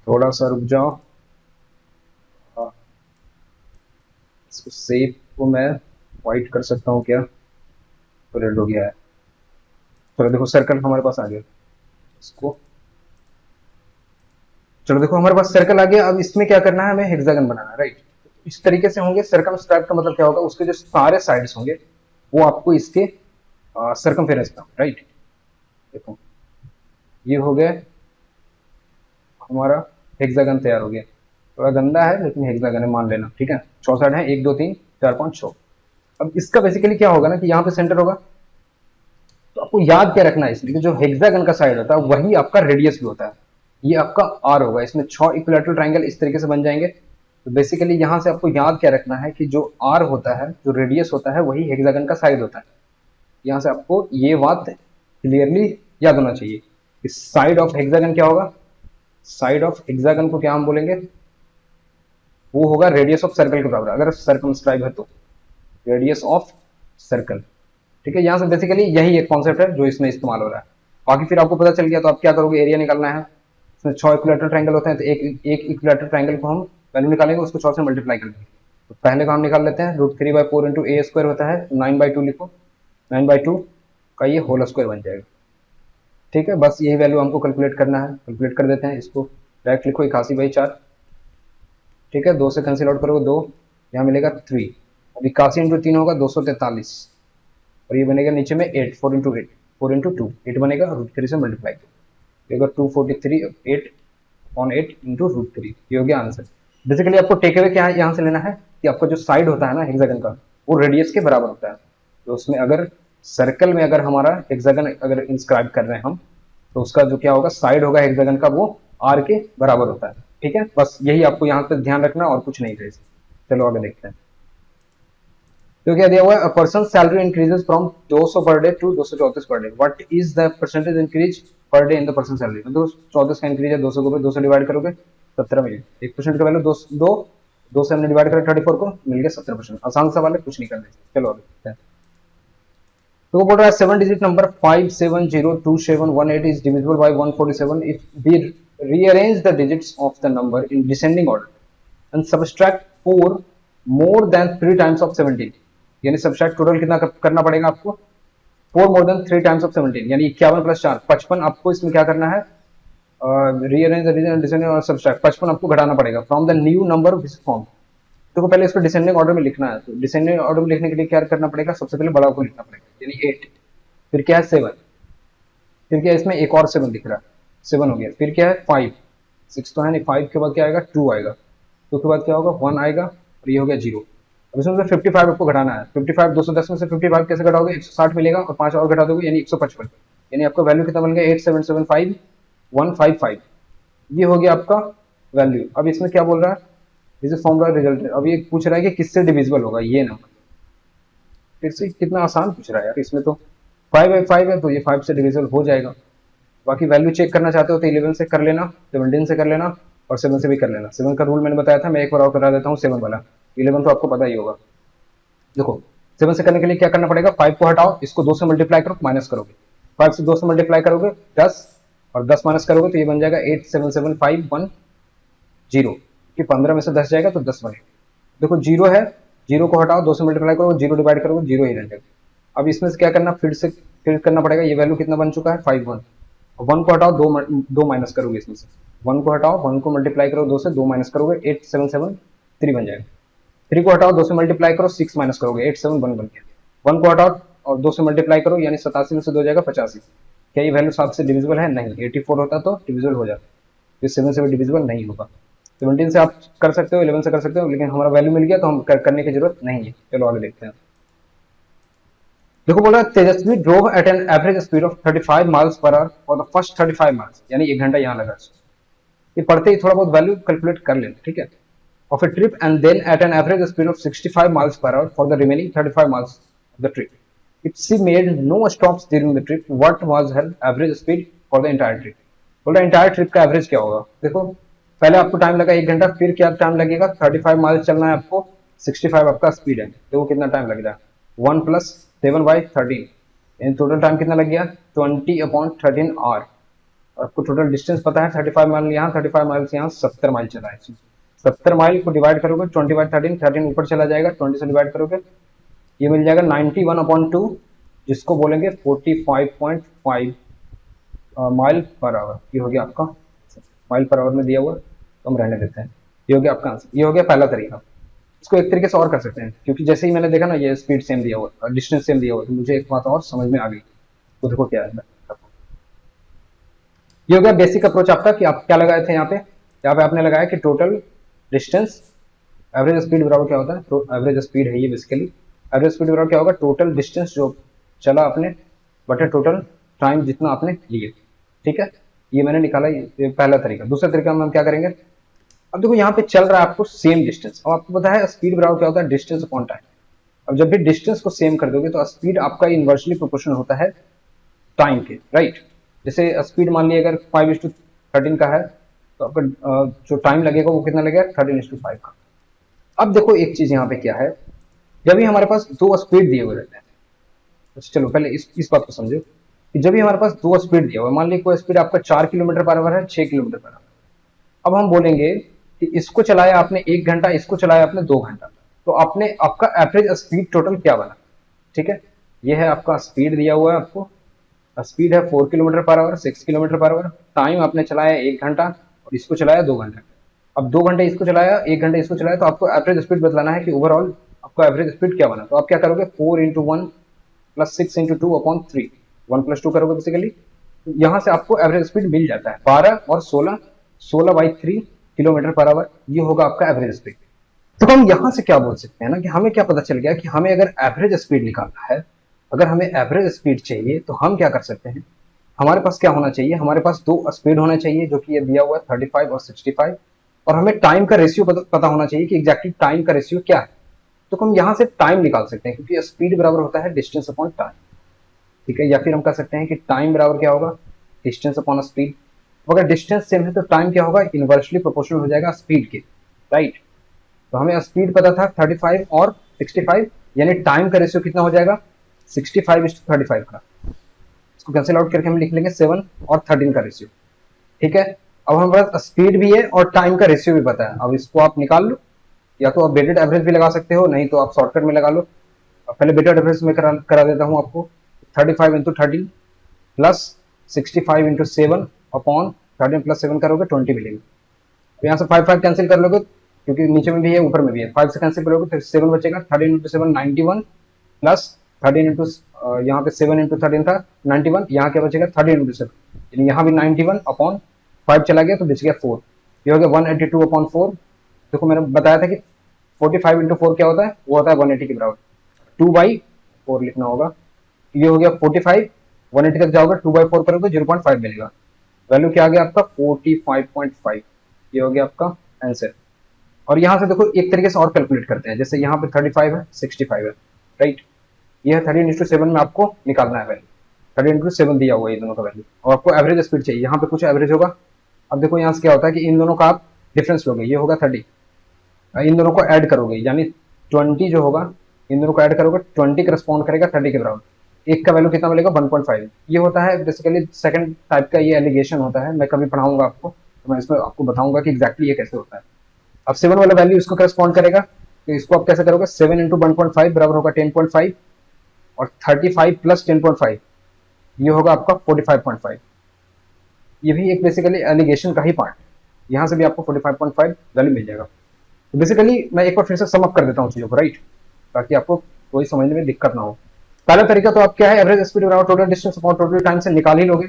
थोड़ा सा रुक जाओ। हाँ, इसको शेप को मैं वाइट कर सकता हूँ क्या, तो रेड हो गया है। चलो देखो सर्कल हमारे पास आ गया, इसको चलो देखो हमारे पास सर्कल आ गया। अब इसमें क्या करना है, हमें हेक्सागन बनाना है, राइट। इस तरीके से होंगे। सर्कमस्क्राइब का मतलब क्या होगा, उसके जो सारे साइड्स होंगे वो आपको इसके सर्कमफेरेंस का, राइट। देखो ये हो गया हमारा हेक्सागन, तैयार हो गया। थोड़ा गंदा है लेकिन हेक्सागन है, मान लेना, ठीक है। 6 साइड है, 1 2 3 4 5 6। अब इसका बेसिकली क्या होगा ना कि यहाँ पे सेंटर होगा, तो आपको याद क्या रखना है इसमें कि जो हेक्सागन का साइड होता है वही आपका रेडियस भी होता है। ये आपका आर होगा, इसमें 6 इक्विलैटरल ट्रायंगल इस तरीके से बन जाएंगे। तो बेसिकली यहाँ से आपको याद क्या रखना है कि जो आर होता है, जो रेडियस होता है, वही हेक्सागन का साइड होता है। यहाँ से आपको ये बात क्लियरली याद होना चाहिए। इस साइड ऑफ हेक्सागन क्या होगा, साइड ऑफ हेक्सागन को क्या हम बोलेंगे, वो होगा रेडियस ऑफ सर्कल के बराबर, अगर सर्कमस्क्राइब है तो रेडियस ऑफ सर्कल, ठीक है। यहाँ से बेसिकली यही एक कॉन्सेप्ट है जो इसमें इस्तेमाल हो रहा है। बाकी फिर आपको पता चल गया तो आप क्या करोगे, एरिया निकालना है। इसमें 6 इक्विलैटरल ट्रायंगल होते हैं, तो एक इक्विलैटरल ट्रायंगल को हम वैल्यू निकालेंगे, उसको 6 से मल्टीप्लाई करेंगे। तो पहले का हम निकाल लेते हैं, √3/4 इंटू ए स्क्वायर होता है, 9/2 लिखो, 9/2 का ये होल स्क्वायर बन जाएगा, ठीक है। बस यही वैल्यू हमको कैलकुलेट करना है, कैलकुलेट कर देते हैं। इसको डायरेक्ट लिखो 81/4, ठीक है। 2 से कैंसिल आउट करोगे 2, यहाँ मिलेगा 3। अब 81 इंटू 3 होगा 243, और ये बनेगा नीचे में 8, 4 इंटू 8, 4 इंटू 2, 8 बनेगा, √3 से मल्टीप्लाई करो, 243, 8/8 इंटू √3, ये हो गया आंसर। बेसिकली आपको टेक अवे क्या है यहाँ से लेना है कि आपका जो साइड होता है ना हेक्सागन का, वो रेडियस के बराबर होता है। तो उसमें अगर सर्कल में अगर हमारा हेक्सागन अगर इंस्क्राइब कर रहे हैं हम, तो उसका जो क्या होगा, साइड होगा हेक्सागन का, वो आर के बराबर होता है, ठीक है। बस यही आपको यहाँ पे ध्यान रखना और कुछ नहीं है। चलो आगे देखते हैं। तो क्या दिया हुआ है, person salary increases from 200 per day to 234 per day, what is the percentage increase per day in the person salary. तो 34 का इंक्रीज है, 200 को 200 डिवाइड करोगे 17 मिलेगा। 1% का वैल्यू 2 से हमने डिवाइड करा 34 को, मिल गया 17%। आसान सवाल है, कुछ नहीं करना। चलो आगे देखते हैं। तो वो बोल रहा है 7 digit number 5702718 is divisible by 147 if we rearrange the digits of the number in descending order and subtract 4 more than 3 times of 17। यानी सब्सट्रैक्ट टोटल कितना करना पड़ेगा आपको, 4 more than 3 times of 17, यानी 51 + 4 55। आपको इसमें क्या करना है, रीअरेंज द डिजिट डिसेंडिंग और सब्सट्रैक्ट 55 आपको घटाना पड़ेगा from the new number which form. तो पहले इसको डिसेंडिंग ऑर्डर में लिखना है। तो डिसेंडिंग ऑर्डर में लिखने के लिए क्या करना पड़ेगा, सबसे पहले बड़ा को लिखना पड़ेगा, यानी 8, फिर क्या है 7, फिर क्या है इसमें एक और 7 दिख रहा है, 7 हो गया, फिर क्या है 5, 6 तो है नहीं, 5 के बाद क्या आएगा 2 आएगा, 2 के बाद क्या होगा 1 आएगा, और ये हो गया 0। अब इसमें 55 आपको घटाना है। 55 210 में से 55 कैसे घटाओगे, 160 मिलेगा और 5 और घटा दोगे यानी 155, यानी आपका वैल्यू कितना बन गया 8775155। ये हो गया आपका वैल्यू। अब इसमें क्या बोल रहा है, दिस इज फॉर्मूला रिजल्ट। अब ये पूछ रहा है कि किससे डिविजिबल होगा ये नंबर। फिर से कितना आसान पूछ रहा है यार, इसमें तो 5/5 है तो ये 5 से डिविजिबल हो जाएगा। बाकी वैल्यू चेक करना चाहते हो तो 11 से कर लेना, 17 से कर लेना और 7 से भी कर लेना। 7 का रूल मैंने बताया था, मैं एक बार और करा देता हूँ 7 वाला। 11 तो आपको पता ही होगा। देखो 7 से करने के लिए क्या करना पड़ेगा, 5 को हटाओ, इसको 2 से मल्टीप्लाई करो, माइनस करोगे, 5 से 2 से मल्टीप्लाई करोगे 10, और 10 माइनस करोगे तो ये बन जाएगा 8775110, कि 15 में से 10 जाएगा तो 10 बनेगा। देखो 0 है, 0 को हटाओ, 2 से मल्टीप्लाई करो, 0 डिवाइड करोगे 0 ही रहेगा। अब इसमें से क्या करना, फिर करना पड़ेगा, ये वैल्यू कितना बन चुका है 51, 1 को हटाओ, 2 माइनस करोगे, इसमें से 1 को हटाओ, 1 को मल्टीप्लाई करो 2 से, 2 माइनस करोगे 8773 बन जाएगा। 3 को हटाओ, 2 से मल्टीप्लाई करो, 6 माइनस करोगे 871 बन गया। 1 को हटाओ और 2 से मल्टीप्लाई करो, यानी 87 में से 2 जाएगा 85। क्या ये वैल्यू 7 से डिविजिबल है, नहीं। 84 होता तो डिविजिबल हो जाता, ये 7 से भी डिविजिबल नहीं होगा। 17 से आप कर सकते हो, 11 से कर सकते हो, लेकिन हमारा वैल्यू मिल गया तो हम करने की जरूरत नहीं है। चलो आगे देखते हैं। देखो बोला Tejasvi drove at an average speed of 35 miles per hour for the first 35 miles, यानी 1 घंटा यहाँ लगा। ये पढ़ते ही थोड़ा बहुत वैल्यू कैलकुलेट कर लेते, ठीक है। Of a trip and then at an average speed of 65 miles per hour for the remaining 35 miles of the trip. If she made no stops during the trip, what was her average speed for the entire trip. बोल रहा entire trip का average क्या होगा। देखो पहले आपको time लगा 1 घंटा, फिर क्या टाइम लगेगा 35 माइल्स चलना है आपको, 65 आपका स्पीड है। देखो कितना टाइम लग रहा है 1 + 7/13, इन टोटल टाइम कितना लग गया 20/13 आवर। आपको टोटल डिस्टेंस पता है 35 माइल यहाँ, 35 माइल्स यहाँ, 70 माइल चला है। 70 माइल को डिवाइड करोगे 20/13, 13 ऊपर चला जाएगा, 20 से डिवाइड करोगे ये मिल जाएगा 91/2, जिसको बोलेंगे 45.5 माइल पर आवर। ये हो गया आपका माइल पर आवर में दिया हुआ, तो हम रहने देते हैं। ये हो गया आपका आंसर। ये हो गया पहला तरीका। इसको एक तरीके से और कर सकते हैं, क्योंकि जैसे ही मैंने देखा ना ये स्पीड सेम दिया हुआ, डिस्टेंस सेम दिया हुआ, तो मुझे एक बात और समझ में आ गई। तो देखो क्या है, ये हो गया बेसिक अप्रोच आपका कि आप क्या लगाए थे यहाँ पे आपने लगाया कि टोटल डिस्टेंस एवरेज स्पीड बराबर क्या होता है, तो एवरेज स्पीड है ये बेसिकली। एवरेज स्पीड बराबर क्या होगा, टोटल डिस्टेंस जो चला आपने बटे टोटल टाइम जितना आपने लिए, ठीक है। ये मैंने निकाला, ये पहला तरीका। दूसरा तरीका में हम क्या करेंगे, अब देखो यहाँ पे चल रहा है आपको सेम डिस्टेंस, अब आपको पता है स्पीड बराबर क्या होता है, डिस्टेंस अपॉन टाइम। अब जब भी डिस्टेंस को सेम कर दोगे तो स्पीड आपका इनवर्सली प्रोपोर्शनल होता है टाइम के, राइट। जैसे स्पीड मान लिया अगर 5:13 का है, तो आपका जो टाइम लगेगा वो कितना लगेगा 13:5 का। अब देखो एक चीज यहाँ पे क्या है, जब भी हमारे पास दो स्पीड दिए हुए रहते हैं, तो चलो पहले इस बात को समझो कि जब भी हमारे पास दो स्पीड दिया हुआ है, मान लीजिए कोई स्पीड आपका 4 किलोमीटर पर आवर है, 6 किलोमीटर पर आवर। अब हम बोलेंगे कि इसको चलाया आपने 1 घंटा, इसको चलाया आपने 2 घंटा, तो आपने आपका एवरेज स्पीड टोटल क्या बना, ठीक है। ये है आपका स्पीड दिया हुआ है, आपको स्पीड है 4 kilometre per hour, 6 kilometre per hour. Time आपने चलाया 1 घंटा और इसको चलाया 2 घंटा। अब 2 घंटे इसको चलाया, 1 घंटा इसको चलाया, तो आपको एवरेज स्पीड बतलाना है कि ओवरऑल आपका एवरेज स्पीड क्या बना। तो आप क्या करोगे 4 × 1 + 6 × 2/3, 1 + 2 करोगे बेसिकली। तो यहाँ से आपको एवरेज स्पीड मिल जाता है 12 और 16/3 किलोमीटर पर आवर। ये होगा आपका एवरेज स्पीड। तो हम यहाँ से क्या बोल सकते हैं ना कि हमें क्या पता चल गया कि हमें अगर एवरेज स्पीड निकालना है, अगर हमें एवरेज स्पीड चाहिए, तो हम क्या कर सकते हैं, हमारे पास क्या होना चाहिए, हमारे पास दो स्पीड होना चाहिए जो कि ये दिया हुआ है 35 और 65, और हमें टाइम का रेशियो पता होना चाहिए कि एग्जैक्टली टाइम का रेशियो क्या है। तो हम यहाँ से टाइम निकाल सकते हैं, क्योंकि स्पीड बराबर होता है डिस्टेंस अपॉन टाइम, ठीक है। या फिर हम कह सकते हैं कि टाइम बराबर क्या होगा, डिस्टेंस अपॉन स्पीड। अगर डिस्टेंस सेम है तो टाइम क्या होगा, इनवर्सली प्रोपोर्शनल हो जाएगा स्पीड के, राइट। तो हमें स्पीड पता था 35 और 65, यानी टाइम का रेशियो कितना हो जाएगा 65:35 का। इसको कैंसिल आउट करके हम लिख लेंगे 7 और 13 का रेशियो, ठीक है। अब हमारे पास स्पीड भी है और टाइम का रेशियो भी पता है। अब इसको आप निकाल लो, या तो आप वेटेड एवरेज भी लगा सकते हो, नहीं तो आप शॉर्टकट में लगा लो। पहले वेटेड एवरेज में करा देता हूँ आपको। 35 × 13 + 65 × 7 अपॉन 13 + 7 करोगे 20 मिलेगा। तो यहाँ से 5 कैंसिल कर लोगे, क्योंकि नीचे में भी है ऊपर में भी है, 5 से कैंसिल करोगे तो 7 बचेगा। 13 × 7 91 प्लस 13 यहाँ पे 7 × 13 था 91, यहाँ क्या बचेगा 13 × 7, यानी यहाँ भी 91 अपॉन 5 चला गया तो बच गया 4। ये हो गया 182/4। देखो मैंने बताया था कि 45 × 4 क्या होता है, वो होता है 180 के बराबर, 2/4 लिखना होगा। ये हो गया 45, 180 तक जाओगे 2/4 करोगे 0.5 मिलेगा। वैल्यू क्या आ गया आपका 45.5। ये हो गया आपका आंसर। और यहाँ से देखो एक तरीके से और कैलकुलेट करते हैं, जैसे यहाँ पे 35 है, 65 है, राइट। ये है 13:7 में आपको निकालना है वैल्यू, 13:7 दिया हुआ है ये दोनों का वैल्यू, और आपको एवरेज स्पीड चाहिए। यहाँ पे कुछ एवरेज होगा। अब देखो यहाँ से क्या होता है कि इन दोनों का आप डिफरेंस लोगे, ये होगा 30, इन दोनों को ऐड करोगे, यानी 20 जो होगा, इन दोनों को ऐड करोगे 20 करस्पॉन्ड करेगा 30 के बराबर। एक का वैल्यू कितना मिलेगा 1.5। ये होता है बेसिकली सेकंड टाइप का ये एलिगेशन होता है, मैं कभी पढ़ाऊंगा आपको, तो मैं इसमें आपको बताऊंगा कि एग्जैक्टली ये कैसे होता है। अब 7 वाला वैल्यू इसको करस्पॉन्ड करेगा, तो इसको आप कैसे करोगे 7 × 1.5 बराबर होगा 10.5, और 35 + 10.5 ये होगा आपका 45.5। ये भी एक बेसिकली एलिगेशन का ही पार्ट, यहाँ से भी आपको 45.5 वैल्यू मिल जाएगा। तो बेसिकली मैं एक बार फिर से सम अप कर देता हूँ चीजों को, राइट, ताकि आपको कोई समझने में दिक्कत ना हो। पहला तरीका तो आप क्या है, एवरेज स्पीड बराबर total distance upon total time से निकाल ही लोगे।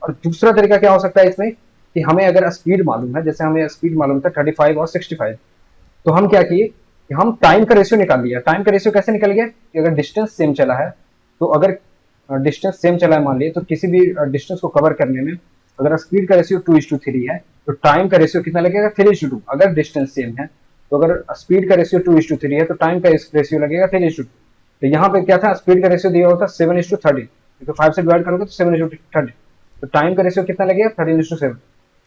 और दूसरा तरीका क्या हो सकता है इसमें कि हमें अगर स्पीड मालूम है, जैसे हमें स्पीड मालूम था 35 और 65, तो हम क्या किए कि हम टाइम का रेशियो निकाल लिया। टाइम का रेशियो कैसे निकल गया कि अगर डिस्टेंस सेम चला है तो अगर डिस्टेंस सेम चला है मान लीजिए, तो किसी भी डिस्टेंस को कवर करने में अगर स्पीड का रेशियो 2:3 है तो टाइम का रेशियो कितना लगेगा 3:2। अगर डिस्टेंस सेम है तो अगर स्पीड का रेशियो 2:3 है तो टाइम का रेशियो लगेगा 3:2। तो यहाँ पे क्या था, स्पीड का रेशियो दिया होता 7:30, तो 5 से डिवाइड करोगे तो 7:30, तो टाइम का रेशियो कितना लगेगा 13:7।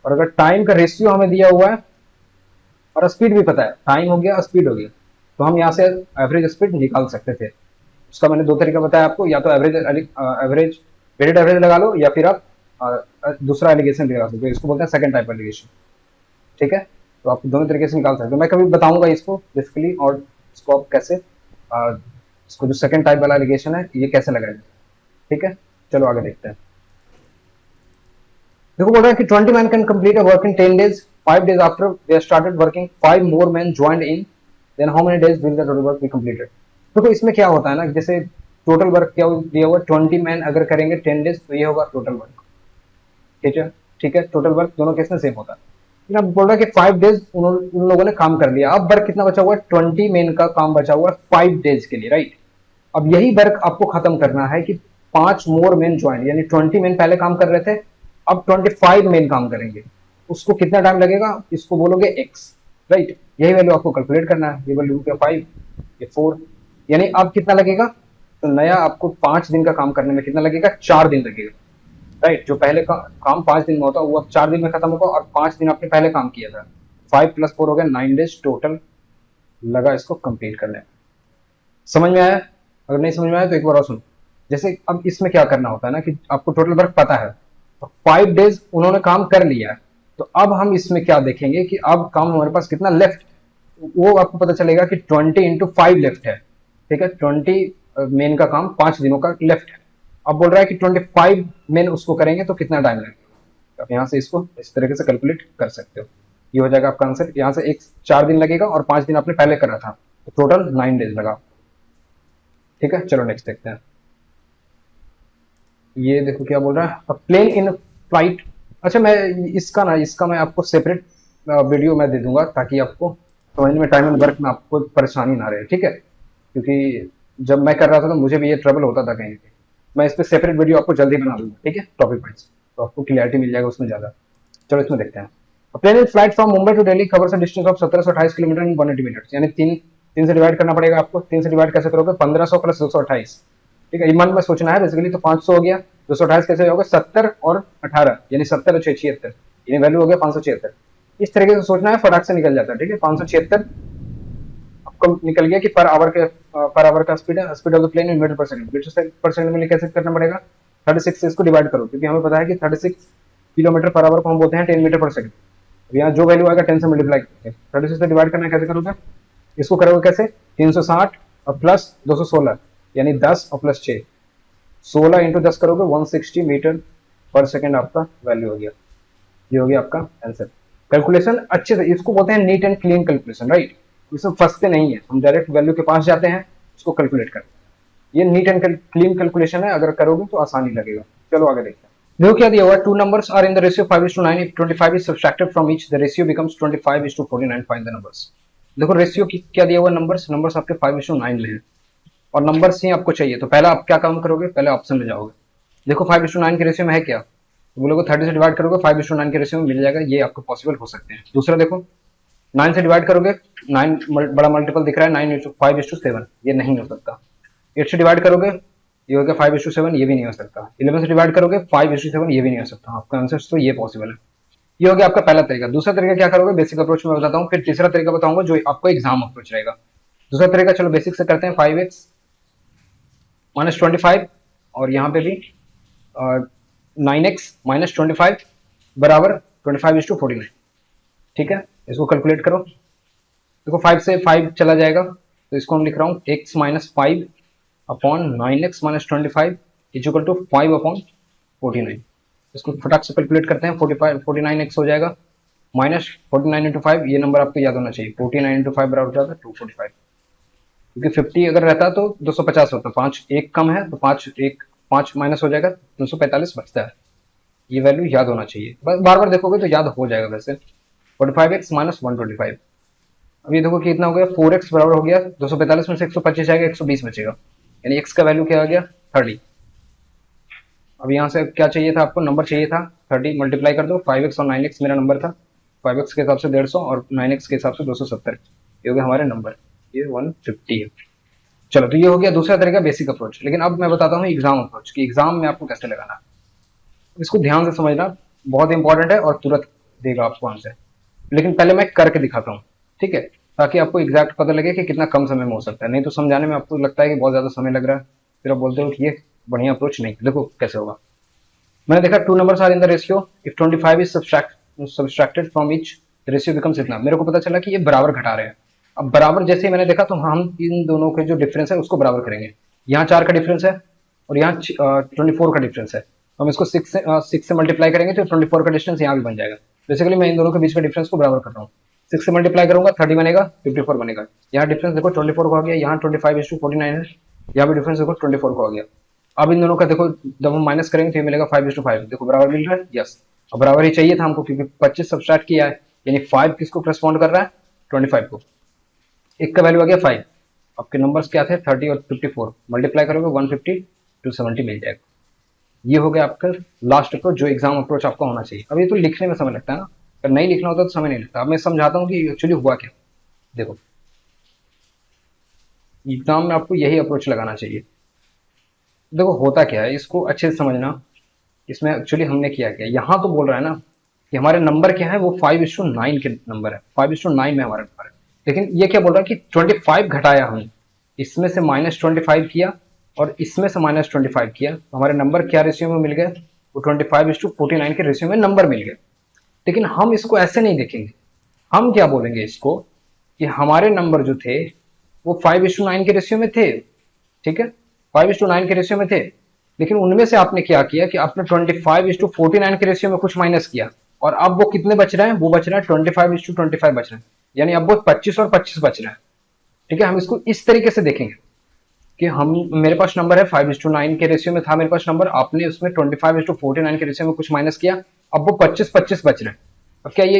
और अगर टाइम का रेशियो हमें दिया हुआ है और स्पीड भी पता है, टाइम हो गया स्पीड हो गया, तो हम यहाँ से एवरेज स्पीड निकाल सकते थे। उसका मैंने दो तरीका बताया आपको, या तो एवरेज वेटेड एवरेज लगा लो, या फिर आप दूसरा एलिगेशन लगा सकते हो, इसको बोलते हैं सेकंड टाइप एलिगेशन। ठीक है, तो आप दोनों तरीके से निकाल सकते हो, मैं कभी बताऊंगा इसको बेसिकली, और इसको आप कैसे इसको जो सेकंड टाइप वाला एलिगेशन है ये कैसे लगाएंगे। ठीक है, चलो आगे देखते हैं। देखो बोल रहा है कि 20 man can complete a work in 10 days, 5 days after they started working 5 more man joined in, then how many days will the total work be completed. देखो इसमें क्या होता है ना, जैसे टोटल वर्क क्या दिया हुआ 20 मैन अगर करेंगे 10 डेज तो ये होगा टोटल वर्क। ठीक है, ठीक है, टोटल वर्क दोनों केस में सेम होता है। लेकिन अब बोल रहा है कि 5 डेज उन लोगों ने काम कर लिया, अब वर्क कितना बचा हुआ है 20 मैन का काम बचा हुआ है 5 डेज के लिए, राइट। अब यही वर्क आपको खत्म करना है कि 5 मोर मैन ज्वाइन, यानी 20 मैन पहले काम कर रहे थे, अब 25 मैन काम करेंगे, उसको कितना टाइम लगेगा, इसको बोलोगे एक्स, राइट। यही वैल्यू आपको कैलकुलेट करना है, ये वैल्यू क्या 5, ये 4, यानी अब कितना लगेगा, तो नया आपको 5 दिन का काम करने में कितना लगेगा 4 दिन लगेगा, राइट। जो पहले का काम 5 दिन में होता वो अब 4 दिन में खत्म होगा, और 5 दिन आपने पहले काम किया था, 5 + 4 हो गया 9 डेज टोटल लगा इसको कंप्लीट करने में। समझ में आया? अगर नहीं समझ में आया तो एक बार और सुनो। जैसे अब इसमें क्या करना होता है ना कि आपको टोटल वर्क पता है, तो 5 डेज उन्होंने काम कर लिया है, तो अब हम इसमें क्या देखेंगे कि अब काम हमारे पास कितना लेफ्ट, वो आपको पता चलेगा कि 20 × 5 लेफ्ट है। ठीक है, 20 मेन का काम 5 दिनों का लेफ्ट है। अब बोल रहा है कि 25 मेन उसको करेंगे तो कितना टाइम लगेगा। आप यहाँ से इसको इस तरीके से कैलकुलेट कर सकते हो, ये हो जाएगा आपका आंसर। यहाँ से 4 दिन लगेगा और 5 दिन आपने पहले करा था, तो टोटल 9 डेज लगा। ठीक है, चलो नेक्स्ट देखते हैं। ये देखो क्या बोल रहा है, प्लेन इन फ्लाइट। अच्छा, मैं इसका मैं आपको सेपरेट वीडियो मैं दे दूंगा, ताकि आपको समझने में टाइम एंड वर्क में आपको परेशानी ना रहे। ठीक है, क्योंकि जब मैं कर रहा था तो मुझे भी ये ट्रबल होता था कहीं पे। मैं इस पर सेपरेट वीडियो आपको जल्दी बना दूंगा, ठीक है, टॉपिक वाइज, तो आपको क्लियरिटी मिल जाएगा उसमें ज़्यादा। चलो इसमें देखते हैं। Plane in flight from Mumbai to Delhi covers a distance of 1728 kilometer in 180 minutes, यानी 3 से डिवाइड करना पड़ेगा आपको। 3 से डिवाइड कैसे करोगे, 1500 + 228। ठीक है, मन में सोचना है बेसिकली, तो 500 हो गया, 228 कैसे होगा, 70 और 18, यानी 70 और 6 76, यानी वैल्यू हो गया 576। इस तरीके से सोचना है, फटाक से निकल जाता है। ठीक है, 576 आपको निकल गया कि पर आवर का स्पीड है, speed of the plane in meter per second. Meter per second में कैसे करना पड़ेगा, 36 से इसको डिवाइड करो, क्योंकि हमें पता है कि 36 किलोमीटर पर आवर को हम बोलते हैं 10 मीटर पर सेकंड। यहाँ जो वैल्यू आएगा 10 से मल्टीप्लाई करके 36 से डिवाइड करना, कैसे करोगे, इसको करोगे कैसे, 360 और प्लस 216, यानी 10 और प्लस 6, 16 × 10 करोगे 160 मीटर पर सेकंड आपका वैल्यू हो गया। ये हो गया आपका आंसर। कैलकुलेशन अच्छे से, इसको बोलते हैं neat and clean calculation, right. इसमें फंसते नहीं है, हम डायरेक्ट वैल्यू के पास जाते हैं, उसको कैलकुलेट करते हैं। ये नीट एंड क्लीन कैलकुलेशन है, अगर करोगे तो आसानी लगेगा। चलो आगे देखते हैं। देखो क्या दिया हुआ है, 2 numbers are in the ratio 5:9, if 25 is subtracted from each the ratio becomes 25:49, find the numbers। देखो रेशियो क्या दिया हुआ है, नंबर्स आपके 5:9 ले हैं, और नंबर्स ही आपको चाहिए, तो पहला आप क्या काम करोगे, पहले ऑप्शन में जाओगे। देखो 5:9 के रेशियो में है क्या, तो बोलोगे 30 से डिवाइड करोगे 5:9 के रेशियो में मिल जाएगा, ये आपको पॉसिबल हो सकते हैं। दूसरा देखो 9 से डिवाइड करोगे, 9 बड़ा मल्टीपल दिख रहा है, 9 × 5:7, ये नहीं हो सकता। 8 से डिवाइड करोगे, ये हो गया 5:7, ये भी नहीं हो सकता। 11 से डिवाइड करोगे 5:7, ये भी नहीं हो सकता। आपका आंसर तो ये पॉसिबल है। ये हो गया आपका पहला तरीका। दूसरा तरीका क्या करोगे, बेसिक अप्रोच में बताता हूँ, फिर तीसरा तरीका बताऊंगा जो आपको एग्जाम अप्रोच रहेगा। दूसरा तरीका चलो बेसिक से करते हैं। 5x - 25, और यहाँ पे भी 9x - 25 बराबर 25:49। ठीक है, इसको कैलकुलेट करो। देखो 5 से 5 चला जाएगा, तो इसको हम लिख रहा हूँ x - 5 upon 9x - 25 equal to 5/49। इसको फटाक से कैलकुलेट करते हैं, 49x हो जाएगा, माइनस 49 × 5, ये नंबर आपको याद होना चाहिए, 49 × 5 बराबर हो जाएगा 245, क्योंकि 50 अगर रहता तो 250 होता, 5 एक कम है तो 5 माइनस हो जाएगा, 245 बचता है। ये वैल्यू याद होना चाहिए, बस बार बार देखोगे तो याद हो जाएगा। वैसे 45x - 125, अब ये देखो कितना हो गया, 4x बराबर हो गया 245 में से 125 आएगा, 120 बचेगा, यानी x का वैल्यू क्या आ गया 30। अब यहाँ से क्या चाहिए था आपको, नंबर चाहिए था 30, मल्टीप्लाई कर दो 5x और 9x मेरा नंबर था, 5x के हिसाब से 150 और 9x के हिसाब से 270, ये हो गया हमारे नंबर, ये 150 है। चलो तो ये हो गया दूसरा तरीका बेसिक अप्रोच। लेकिन अब मैं बताता हूँ एग्जाम अप्रोच कि एग्जाम में आपको कैसे लगाना। इसको ध्यान से समझना, बहुत इंपॉर्टेंट है और तुरंत देगा आपको आंसर। लेकिन पहले मैं करके दिखाता हूँ, ठीक है, ताकि आपको एग्जैक्ट पता लगे कि कितना कम समय में हो सकता है। नहीं तो समझाने में आपको लगता है कि बहुत ज्यादा समय लग रहा है, फिर आप बोलते हो कि ये बढ़िया अप्रोच नहीं। देखो कैसे होगा। मैंने देखा 2 numbers are in the ratio, if 25 is subtracted from each, the ratio becomes इतना। मेरे को पता चला कि ये बराबर घटा रहे हैं। अब बराबर जैसे ही मैंने देखा तो हम इन दोनों के जो डिफरेंस है उसको बराबर करेंगे। यहाँ 4 का डिफरेंस है और यहाँ 24 का डिफरेंस है, तो हम इसको 6 से मल्टीप्लाई करेंगे तो 24 का डिस्टेंस यहाँ भी बन जाएगा। बेसिकली मैं इन दोनों के बीच का डिफरेंस को बराबर कर रहा हूँ। 6 से मल्टीप्लाई करूंगा 30 बनेगा, 54 बनेगा। यहाँ डिफरेंस देखो 24 का हो गया, यहाँ 25:49 है, यहाँ भी डिफरेंस देखो 24 का हो गया। अब इन दोनों का देखो जब हम माइनस करेंगे तो ये मिलेगा 5:5, देखो बराबर मिल रहा है, यस। अब बराबर ही चाहिए था हमको क्योंकि 25 सब्सट्रैक्ट किया है, यानी 5 किसको करस्पॉन्ड कर रहा है, 25 को। एक का वैल्यू आ गया 5। आपके नंबर्स क्या थे, 30 और 54, मल्टीप्लाई करोगे 150 270 मिल जाएगा। ये हो गया आपका लास्ट अप्रोच जो एग्जाम अप्रोच आपका होना चाहिए। अब ये तो लिखने में समय लगता है ना, अगर नहीं लिखना होता तो समय नहीं लगता। अब मैं समझाता हूँ कि एक्चुअली हुआ क्या। देखो एग्जाम में आपको यही अप्रोच लगाना चाहिए। देखो होता क्या है, इसको अच्छे से समझना। इसमें एक्चुअली हमने किया क्या, यहाँ तो बोल रहा है ना कि हमारे नंबर क्या है, वो 5:9 के नंबर है, 5:9 में हमारा नंबर है। लेकिन ये क्या बोल रहा है कि 25 घटाया हमने, इसमें से -25 किया और इसमें से -25 किया, तो हमारे नंबर क्या रेशियो में मिल गए, वो 25:49 के रेशियो में नंबर मिल गए। लेकिन हम इसको ऐसे नहीं देखेंगे, हम क्या बोलेंगे इसको कि हमारे नंबर जो थे वो 5:9 के रेशियो में थे, ठीक है, 5:9 के रेशियो में थे। लेकिन उनमें से आपने क्या किया कि आपने 25:49 के रेशियो में कुछ माइनस किया, और अब वो कितने बच रहे हैं, वो बच रहे हैं 25:25 बच रहे हैं, यानी अब वो 25 और 25 बच रहे हैं। ठीक है, हम इसको इस तरीके से देखेंगे कि हम, मेरे पास नंबर है 5:9 के रेशियो में था मेरे पास नंबर, आपने उसमें 25:49 के रेशियो में कुछ माइनस किया, अब वो 25-25 बच रहे हैं। अब क्या ये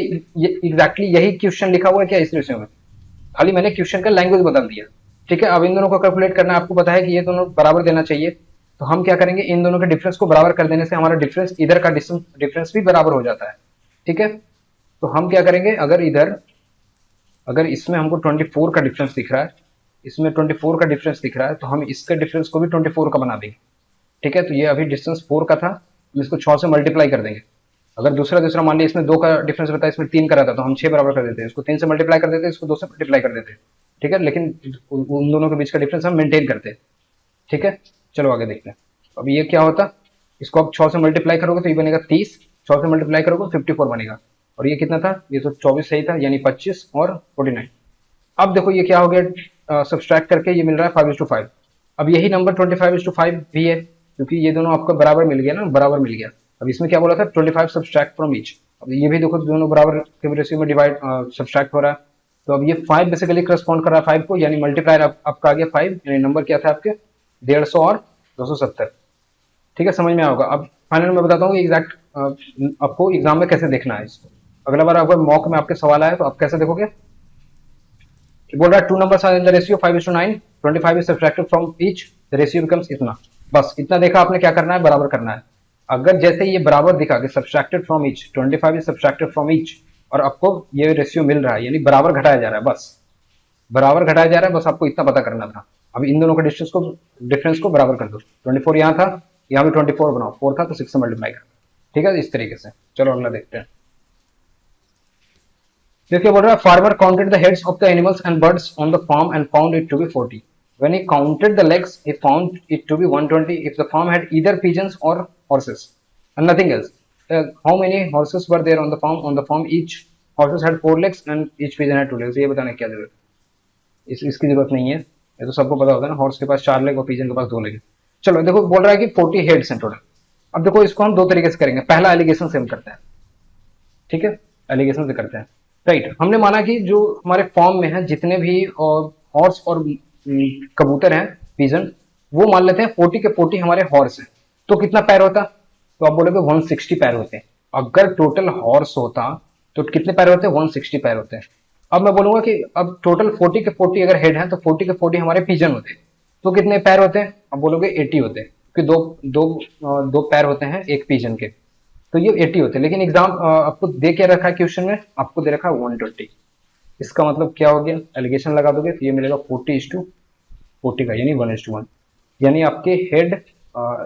एग्जैक्टली यही क्वेश्चन लिखा हुआ है क्या इस रेशियो में, खाली मैंने क्वेश्चन का लैंग्वेज बदल दिया। ठीक है, अब इन दोनों को कैलकुलेट करना है, आपको पता है कि ये दोनों बराबर देना चाहिए, तो हम क्या करेंगे, इन दोनों के डिफरेंस को बराबर कर देने से हमारा डिफरेंस, इधर का डिफरेंस भी बराबर हो जाता है। ठीक है, तो हम क्या करेंगे, अगर इसमें हमको 24 का डिफरेंस दिख रहा है, इसमें 24 का डिफरेंस दिख रहा है, तो हम इसके डिफरेंस को भी 24 का बना देंगे। ठीक है, तो ये अभी डिस्टेंस 4 का था, हम इसको 6 से मल्टीप्लाई कर देंगे। अगर दूसरा मान लिया इसमें 2 का डिफरेंस रहता है, इसमें 3 का रहता, तो हम 6 बराबर कर देते हैं, इसको 3 से मल्टीप्लाई कर देते हैं, इसको 2 से मल्टीप्लाई कर देते हैं। ठीक है, लेकिन उन दोनों के बीच का डिफरेंस हम मेंटेन करते हैं। ठीक है, चलो आगे देखते हैं। अब ये क्या होता, इसको आप 6 से मल्टीप्लाई करोगे तो ये बनेगा 30, 6 से मल्टीप्लाई करोगे 54 बनेगा, और ये कितना था, ये तो 24 सही था, यानी 25 और 49। अब देखो ये क्या हो गया, सब्सट्रैक्ट करके ये मिल रहा है 5:5। अब यही नंबर 25:5 भी है, क्योंकि ये दोनों आपको बराबर मिल गया ना, बराबर मिल गया। अब इसमें क्या बोला था, 25 सब्सट्रैक्ट फ्रॉम ईच। अब ये भी देखो दोनों बराबर के रेशियो में डिवाइड सब्सट्रैक्ट हो रहा है, तो अब ये 5 बेसिकली करस्पॉन्ड कर रहा है 5 को, यानी मल्टीप्लायर आपका आ गया 5, यानी नंबर क्या था आपके 150 और 270। ठीक है, समझ में आओगा। अब फाइनल में बताता हूँ एग्जैक्ट आपको एग्जाम में कैसे देखना है इसको। अगला बार अगर मॉक में आपके सवाल आए तो आप कैसे देखोगे, बोल रहा है 2 numbers are in the ratio 5:9, 25 is subtracted from each, the ratio becomes इतना। बस इतना देखा आपने, क्या करना है, बराबर करना है। अगर जैसे ये बराबर दिखा कि subtracted from each, 25 is subtracted from each, और आपको ये रेशियो मिल रहा है, यानी बराबर घटाया जा रहा है, बस बराबर घटाया जा रहा है, बस आपको इतना पता करना था। अब इन दोनों के डिफरेंस को बराबर कर दो, 24 यहाँ था, यहाँ भी 24 बनाओ, 4 था तो 6 से मल्टीप्लाई कर। ठीक है, इस तरीके से। चलो अगला देखते हैं। देखिए बोल रहा है, farmer counted the heads of the animals and birds on the farm and found it to be 40। When he counted the legs, he found it to be 120 if the farm had either pigeons or horses and nothing else. How many horses were there on the farm? On the farm, each horses had 4 legs and each pigeon had 2 legs. ये बताने की क्या जरूरत है, इसकी जरूरत नहीं है, ये तो सबको पता होता है ना, हॉर्स के पास 4 लेग और पिजन के पास 2 लेग। चलो देखो बोल रहा है कि 40 हेड्स हैं टोटल। अब देखो इसको हम 2 तरीके से करेंगे। पहला एलिगेशन से हम करते हैं, ठीक है, एलिगेशन से करते हैं। राइट, हमने माना कि जो हमारे फॉर्म में है जितने भी हॉर्स और कबूतर हैं, पिजन, वो मान लेते हैं 40 के 40 हमारे हॉर्स हैं, तो कितना पैर होता, तो आप बोलोगे 160 पैर होते हैं। अगर टोटल हॉर्स होता तो कितने पैर होते हैं, 160 पैर होते हैं। अब मैं बोलूंगा कि अब टोटल 40 के 40 अगर हेड हैं तो 40 के 40 हमारे पिजन होते हैं, तो कितने पैर होते हैं, अब बोलोगे 80 होते हैं। क्योंकि दो पैर होते हैं एक पिजन के, तो ये 80 होते हैं। लेकिन एग्जाम आपको दे क्या रखा है क्वेश्चन में, आपको दे रखा है 120। इसका मतलब क्या हो गया, एलिगेशन लगा दोगे तो ये मिलेगा 40:40 का, यानी 1:1। यानी आपके हेड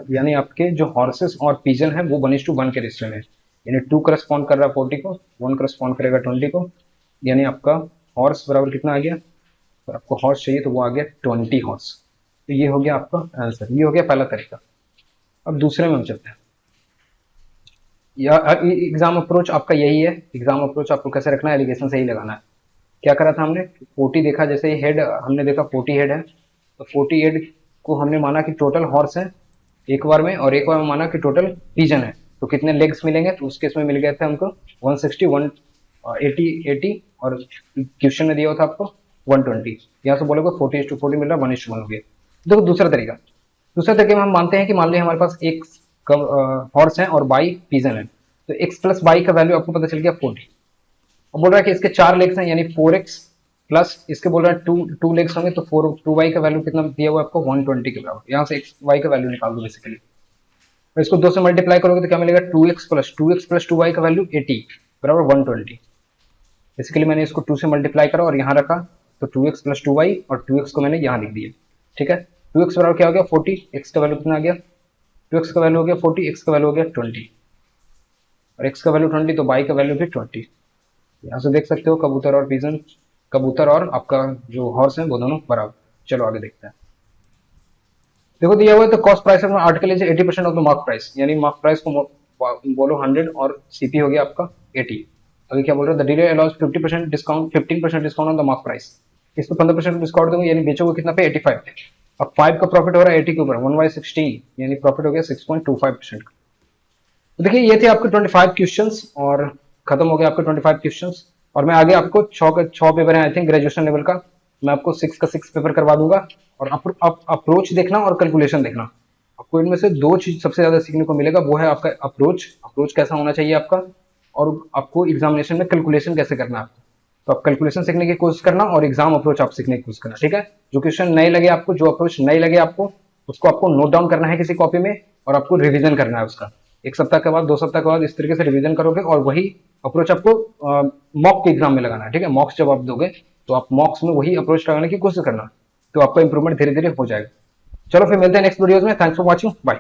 यानी आपके जो हॉर्सेस और पिजन है वो 1:1 के रेशियो में है। यानी 2 करस्पॉन्ड कर रहा है 40 को, 1 करस्पॉन्ड करेगा 20 को। यानी आपका हॉर्स बराबर कितना आ गया, तो आपको हॉर्स चाहिए तो वो आ गया 20 हॉर्स। तो ये हो गया आपका आंसर, ये हो गया पहला तरीका। अब दूसरे में हम चलते हैं। या एग्जाम अप्रोच आपका यही है, एग्जाम अप्रोच आपको कैसे रखना है, एलिगेशन सही लगाना है। क्या करा था हमने, 40 देखा, जैसे हेड हमने देखा 40 हेड है, तो 40 हेड को हमने माना कि टोटल हॉर्स है एक बार में, और एक बार में माना कि टोटल पिजन है। तो कितने लेग्स मिलेंगे, तो उस केस में मिल गए थे हमको 160, 80 और क्वेश्चन में दिया हुआ था आपको 120। यहाँ से बोलोगे 40:40 मिल रहा है, 1:1 हो गया। देखो दूसरा तरीका, दूसरे तरीके में हम मानते हैं कि मान लीजिए हमारे पास एक हॉर्स है और बाई पिजन है, तो x प्लस बाई का वैल्यू आपको पता चल गया 40। अब बोल रहा है कि इसके 4 लेग्स हैं, यानी 4x प्लस इसके बोल रहा है 2 लेग्स होंगे, तो 2y का वैल्यू कितना दिया हुआ है आपको 120 के बराबर। यहाँ से y का वैल्यू निकाल दो बेसिकली, तो इसको 2 से मल्टीप्लाई करोगे तो क्या मिलेगा, 2x प्लस 2y का वैल्यू 80 बराबर 120। बेसिकली मैंने इसको 2 से मल्टीप्लाई करा और यहाँ रखा, तो 2x प्लस 2y और 2x को मैंने यहाँ लिख दिया। ठीक है, 2x बराबर क्या हो गया 40, x का वैल्यू कितना आ गया, 2x का वैल्यू हो गया 40, x का वैल्यू हो गया 20, और x का वैल्यू 20 तो y का वैल्यू भी 20। यहाँ से देख सकते हो कबूतर और पिजन, कबूतर और आपका जो हॉर्स है वो दोनों बराबर। चलो आगे देखते हैं। देखो दिया हुआ है, तो कॉस्ट प्राइस में article is 80% of the mark price, यानी मार्क प्राइस को बोलो 100 और सीपी हो गया आपका 80। अभी क्या बोल रहे हो, the dealer allows 50% discount, 15% discount on the mark price. इसको 15% डिस्काउंट दूंगा, यानी बेचोगे कितना पे 85 पे। अब 5 का प्रॉफिट हो रहा है 80 के ऊपर, 1/16, यानी प्रॉफिट हो गया 6.25%। तो देखिए ये थे आपके 25 क्वेश्चंस और खत्म हो गया आपके 25 क्वेश्चंस। और मैं आगे आपको 6 पेपर है आई थिंक ग्रेजुएशन लेवल का, मैं आपको 6 का 6 पेपर करवा दूंगा। और अप्रोच देखना और कैलकुलेशन देखना, आपको इनमें से 2 चीज सबसे ज्यादा सीखने को मिलेगा, वो है आपका अप्रोच कैसा होना चाहिए आपका, और आपको एग्जामिनेशन में कैलकुलेशन कैसे करना है आपको। तो आप कैलकुलेशन सीखने की कोशिश करना और एग्जाम अप्रोच आप सीखने की कोशिश करना। ठीक है, जो क्वेश्चन नए लगे आपको, जो अप्रोच नए लगे आपको, उसको आपको नोट डाउन करना है किसी कॉपी में, और आपको रिविजन करना है उसका। 1 सप्ताह के बाद 2 सप्ताह के बाद इस तरीके से रिवीजन करोगे, और वही अप्रोच आपको मॉक के एग्जाम में लगाना है। ठीक है, मॉक्स जब आप दोगे तो आप मॉक्स में वही अप्रोच लगाने की कोशिश करना, तो आपका इंप्रूवमेंट धीरे धीरे हो जाएगा। चलो फिर मिलते हैं नेक्स्ट वीडियोज में, थैंक्स फॉर वॉचिंग, बाय।